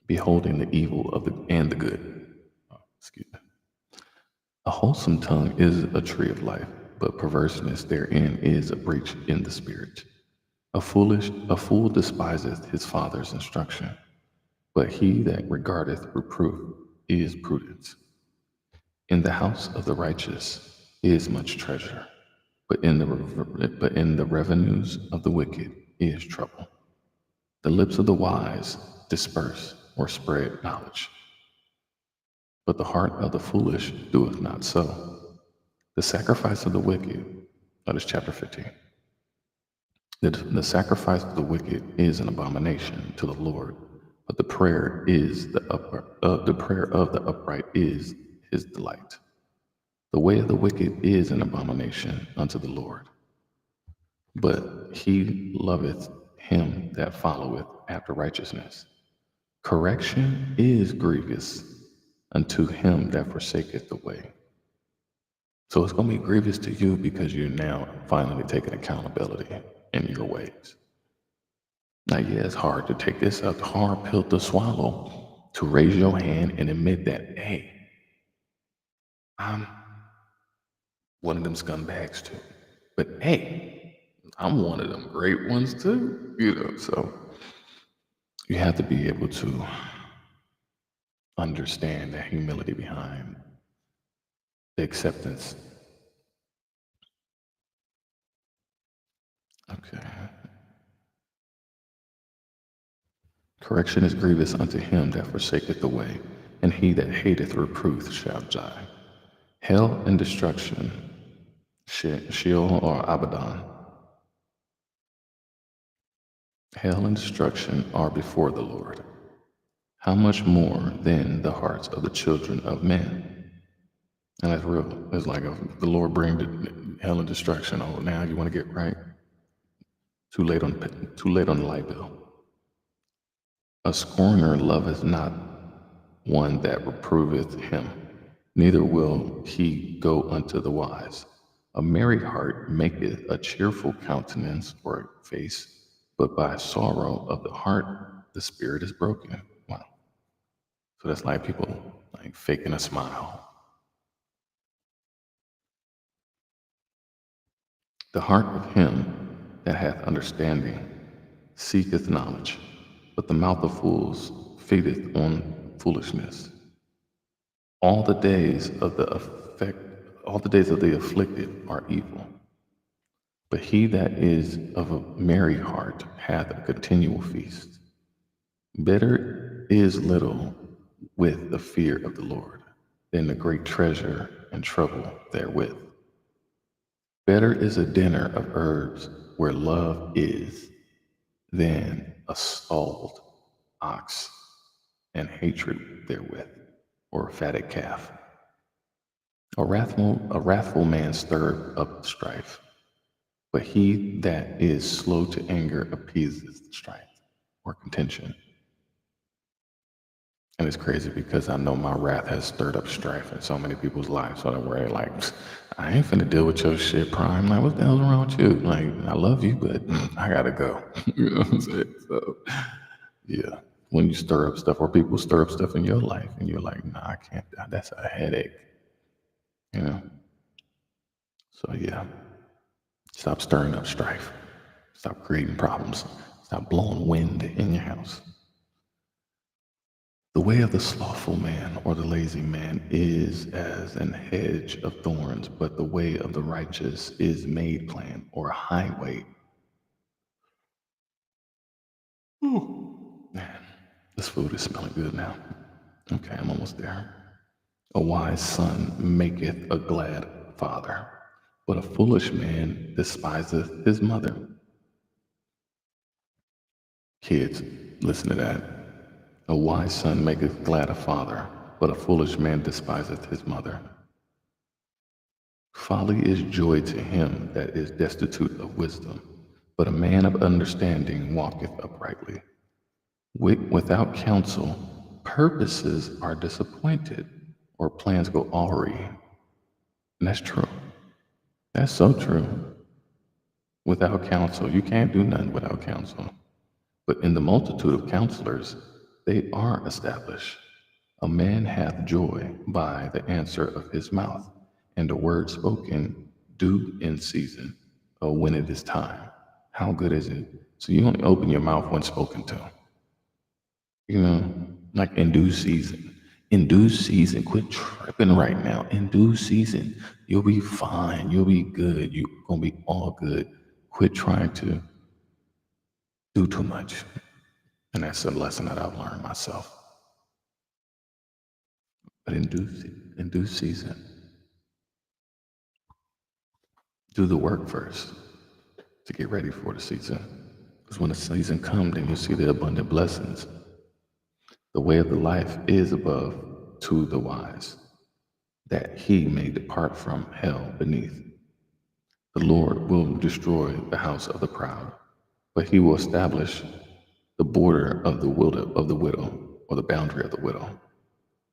beholding the evil of and the good. Oh, excuse me. A wholesome tongue is a tree of life, but perverseness therein is a breach in the spirit. A fool despiseth his father's instruction, but he that regardeth reproof is prudent. In the house of the righteous is much treasure, but in the revenues of the wicked is trouble. The lips of the wise disperse or spread knowledge, but the heart of the foolish doeth not so. The sacrifice of the wicked, that is chapter 15. The sacrifice of the wicked is an abomination to the Lord, but the prayer of the upright is his delight. The way of the wicked is an abomination unto the Lord, but he loveth him that followeth after righteousness. Correction is grievous unto him that forsaketh the way. So it's going to be grievous to you because you're now finally taking accountability in your ways. Now, yeah, it's hard to take this a hard pill to swallow, to raise your hand and admit that, hey, I'm one of them scumbags too. But hey, I'm one of them great ones too, so you have to be able to understand the humility behind the acceptance. Okay. Correction is grievous unto him that forsaketh the way, and he that hateth reproof shall die. Hell and destruction, Sheol or Abaddon. Hell and destruction are before the Lord. How much more then the hearts of the children of men? And that's real. It's like if the Lord bring hell and destruction. Oh, now you want to get right? Too late on the light bill. A scorner loveth not one that reproveth him, neither will he go unto the wise. A merry heart maketh a cheerful countenance or face, but by sorrow of the heart the spirit is broken. Wow. So that's like people like faking a smile. The heart of him that hath understanding seeketh knowledge, but the mouth of fools feedeth on foolishness. All the days of the afflicted are evil, but he that is of a merry heart hath a continual feast. Better is little with the fear of the Lord than the great treasure and trouble therewith. Better is a dinner of herbs where love is than a stalled ox and hatred therewith, or a fatted calf. A wrathful man stirreth up strife, but he that is slow to anger appeaseth strife or contention. And it's crazy because I know my wrath has stirred up strife in so many people's lives. So they're worried, like, I ain't finna deal with your shit, Prime. Like, what the hell's wrong with you? Like, I love you, but I gotta go. You know what I'm saying? So, yeah. when you stir up stuff, or people stir up stuff in your life, and you're like, nah, I can't. That's a headache, you know. So yeah, stop stirring up strife. Stop creating problems. Stop blowing wind in your house. The way of the slothful man or the lazy man is as an hedge of thorns, but the way of the righteous is made plain or a highway. Man, this food is smelling good now. Okay, I'm almost there. A wise son maketh a glad father, but a foolish man despiseth his mother. Kids, listen to that. A wise son maketh glad a father, but a foolish man despiseth his mother. Folly is joy to him that is destitute of wisdom, but a man of understanding walketh uprightly. Without counsel, purposes are disappointed, or plans go awry. And that's true. That's so true. Without counsel, you can't do nothing without counsel. But in the multitude of counselors, they are established. A man hath joy by the answer of his mouth, and a word spoken due in season, or when it is time. How good is it? So you only open your mouth when spoken to. You know, like in due season. In due season, quit tripping right now. In due season, you'll be fine. You'll be good. You're going to be all good. Quit trying to do too much. And that's a lesson that I've learned myself. But in due season, do the work first to get ready for the season. Because when the season comes, then you'll see the abundant blessings. The way of the life is above to the wise, that he may depart from hell beneath. The Lord will destroy the house of the proud, but he will establish the border of the widow, or the boundary of the widow.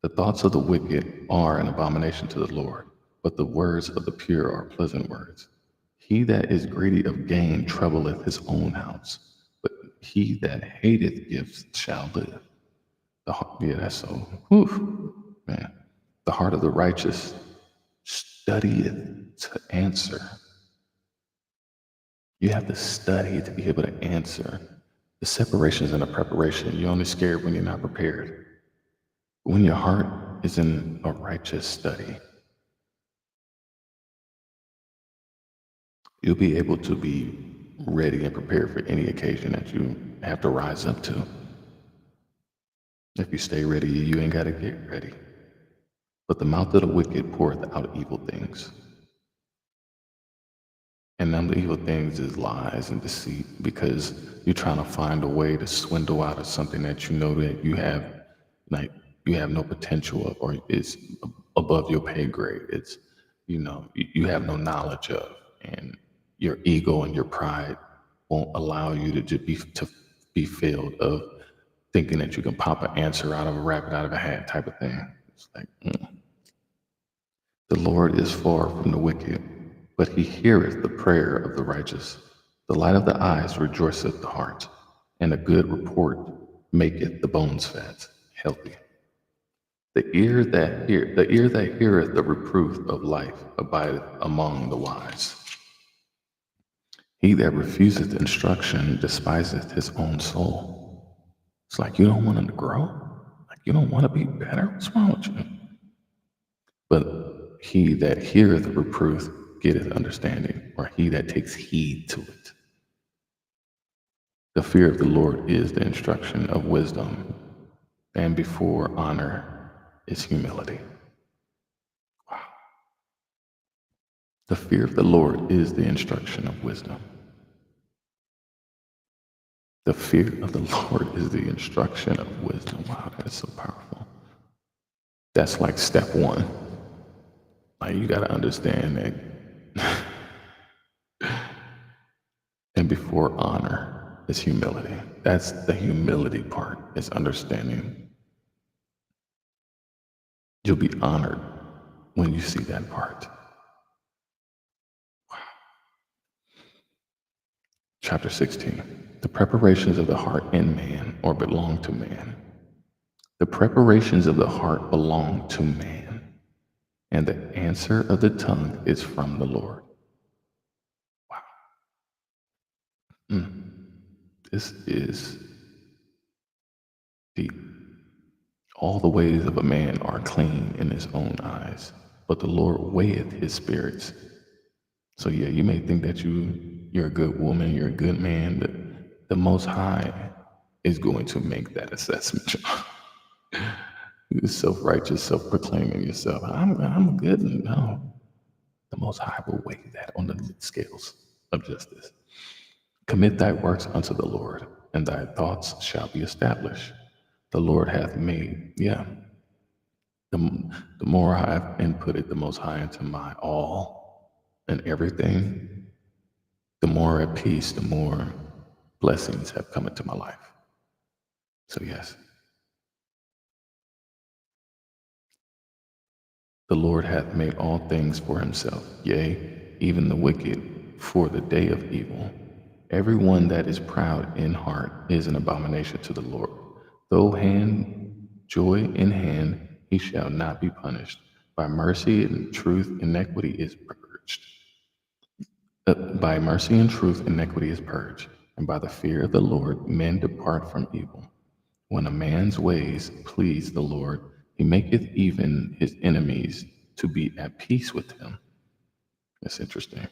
The thoughts of the wicked are an abomination to the Lord, but the words of the pure are pleasant words. He that is greedy of gain troubleth his own house, but he that hateth gifts shall live. Yeah, that's so, whew, man. The heart of the righteous studieth to answer. You have to study to be able to answer. The separations and the preparation. You're only scared when you're not prepared. When your heart is in a righteous study, you'll be able to be ready and prepared for any occasion that you have to rise up to. If you stay ready, you ain't got to get ready. But the mouth of the wicked poureth out evil things. And then the evil things is lies and deceit, because you're trying to find a way to swindle out of something that you know that you have, like, you have no potential of, or it's above your pay grade. It's, you have no knowledge of, and your ego and your pride won't allow you to be filled of thinking that you can pop an answer out of a rabbit out of a hat type of thing. It's like, the Lord is far from the wicked, but he heareth the prayer of the righteous. The light of the eyes rejoiceth the heart, and a good report maketh the bones fat, healthy. The ear that heareth the reproof of life abideth among the wise. He that refuseth instruction despiseth his own soul. It's like you don't want to grow, like you don't want to be better. What's wrong with you? But he that heareth reproof getteth understanding, or he that takes heed to it. The fear of the Lord is the instruction of wisdom, and before honor is humility. Wow. The fear of the Lord is the instruction of wisdom. The fear of the Lord is the instruction of wisdom. Wow, that is so powerful. That's like step one. Like, you got to understand that. And before honor is humility. That's the humility part, is understanding. You'll be honored when you see that part. Wow. Chapter 16. The preparations of the heart in man or belong to man. The preparations of the heart belong to man, and the answer of the tongue is from the Lord. Wow. This is deep. All the ways of a man are clean in his own eyes, but the Lord weigheth his spirits. So yeah, you may think that you're a good woman, you're a good man, but the Most High is going to make that assessment. You're self-righteous, self-proclaiming yourself. I'm good. No, the Most High will weigh that on the scales of justice. Commit thy works unto the Lord, and thy thoughts shall be established. The Lord hath made, yeah. The more I've inputted the Most High into my all and everything, the more at peace, the more blessings have come into my life. So yes, the Lord hath made all things for himself, yea, even the wicked for the day of evil. Every one that is proud in heart is an abomination to the Lord. Though hand joy in hand, he shall not be punished. By mercy and truth, iniquity is purged. By mercy and truth, iniquity is purged, and by the fear of the Lord, men depart from evil. When a man's ways please the Lord, he maketh even his enemies to be at peace with him. That's interesting.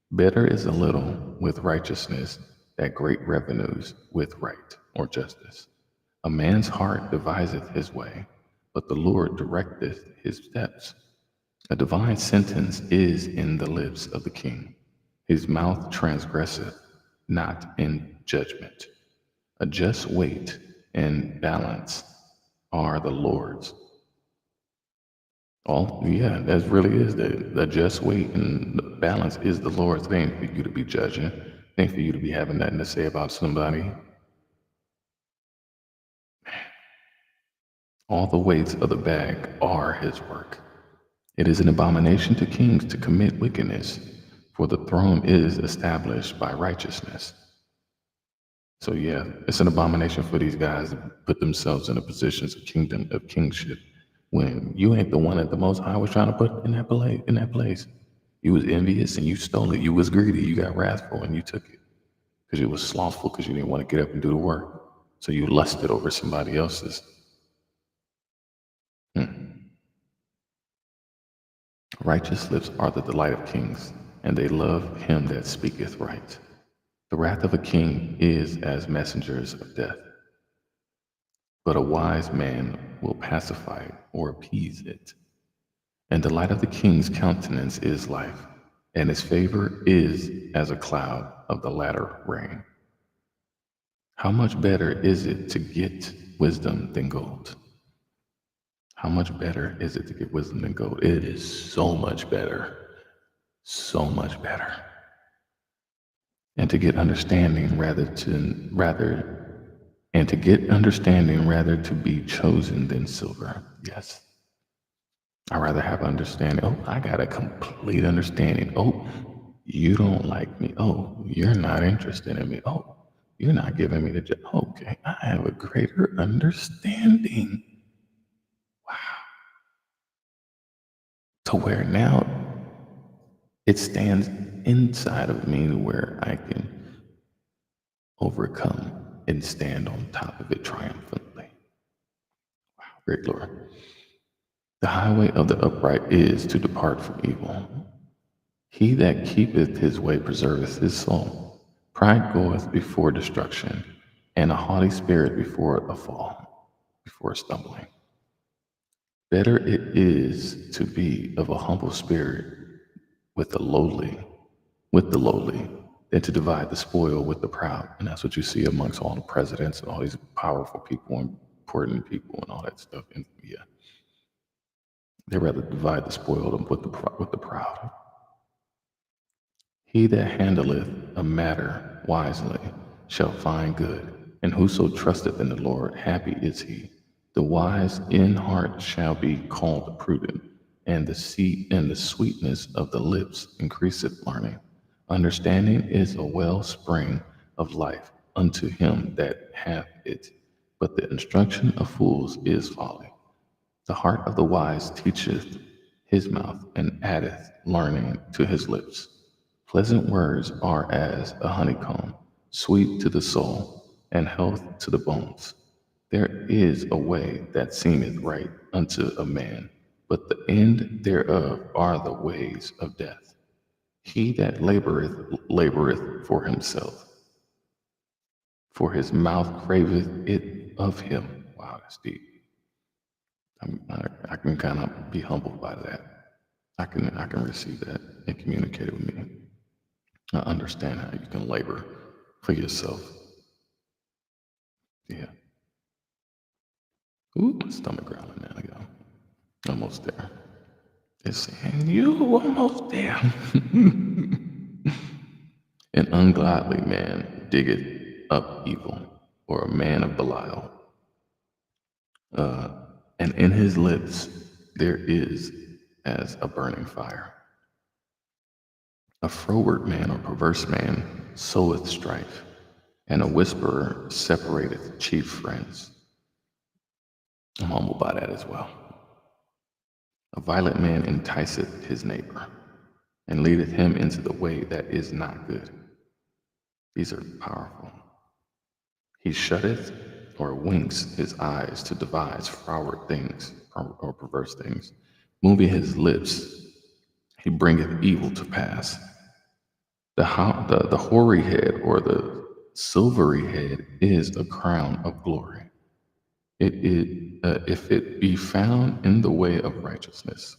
Better is a little with righteousness than great revenues with right or justice. A man's heart deviseth his way, but the Lord directeth his steps. A divine sentence is in the lips of the king. His mouth transgresseth not in judgment. A just weight and balance are the Lord's. All yeah, that really is the just weight and the balance is the Lord's. It ain't for you to be judging. It ain't for you to be having nothing to say about somebody. All the weights of the bag are his work. It is an abomination to kings to commit wickedness, for the throne is established by righteousness. So yeah, it's an abomination for these guys to put themselves in a positions of kingdom of kingship when you ain't the one that the Most High was trying to put in that place. In that place, you was envious and you stole it. You was greedy. You got wrathful and you took it because you was slothful because you didn't want to get up and do the work. So you lusted over somebody else's. Righteous lips are the delight of kings, and they love him that speaketh right. The wrath of a king is as messengers of death, but a wise man will pacify it or appease it. And the light of the king's countenance is life, and his favor is as a cloud of the latter rain. How much better is it to get wisdom than gold? How much better is it to get wisdom than gold? It is so much better. So much better. And to get understanding rather to be chosen than silver. Yes. I rather have understanding. Oh, I got a complete understanding. Oh, you don't like me. Oh, you're not interested in me. Oh, you're not giving me the job. Okay, I have a greater understanding. Wow. To where now it stands inside of me where I can overcome and stand on top of it triumphantly. Wow, great Lord. The highway of the upright is to depart from evil. He that keepeth his way preserveth his soul. Pride goeth before destruction, and a haughty spirit before a fall, before stumbling. Better it is to be of a humble spirit with the lowly, than to divide the spoil with the proud. And that's what you see amongst all the presidents and all these powerful people and important people and all that stuff. And yeah, they rather divide the spoil than with the proud. He that handleth a matter wisely shall find good, and whoso trusteth in the Lord, happy is he. The wise in heart shall be called prudent, and the sweetness of the lips increaseth learning. Understanding is a wellspring of life, unto him that hath it, but the instruction of fools is folly. The heart of the wise teacheth his mouth, and addeth learning to his lips. Pleasant words are as a honeycomb, sweet to the soul, and health to the bones. There is a way that seemeth right unto a man, but the end thereof are the ways of death. He that laboreth for himself, for his mouth craveth it of him. Wow, that's deep. I can kind of be humbled by that. I can receive that and communicate it with me. I understand how you can labor for yourself. Yeah. Ooh, my stomach growling now, y'all. Almost there. It's saying, you almost there. An ungodly man diggeth up evil, or a man of Belial. And in his lips there is as a burning fire. A froward man or perverse man soweth strife, and a whisperer separateth chief friends. I'm humbled by that as well. A violent man enticeth his neighbor, and leadeth him into the way that is not good. These are powerful. He shutteth or winks his eyes to devise froward things or perverse things. Moving his lips, he bringeth evil to pass. The hoary head or the silvery head is a crown of glory. If it be found in the way of righteousness.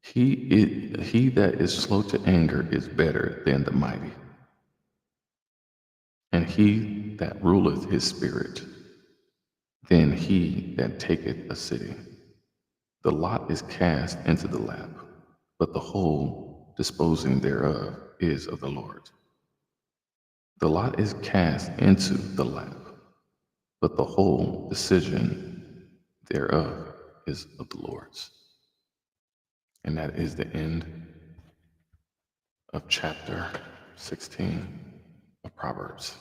He that is slow to anger is better than the mighty, and he that ruleth his spirit than he that taketh a city. The lot is cast into the lap, but the whole disposing thereof is of the Lord. The lot is cast into the lap, but the whole decision thereof is of the Lord's. And that is the end of chapter 16 of Proverbs.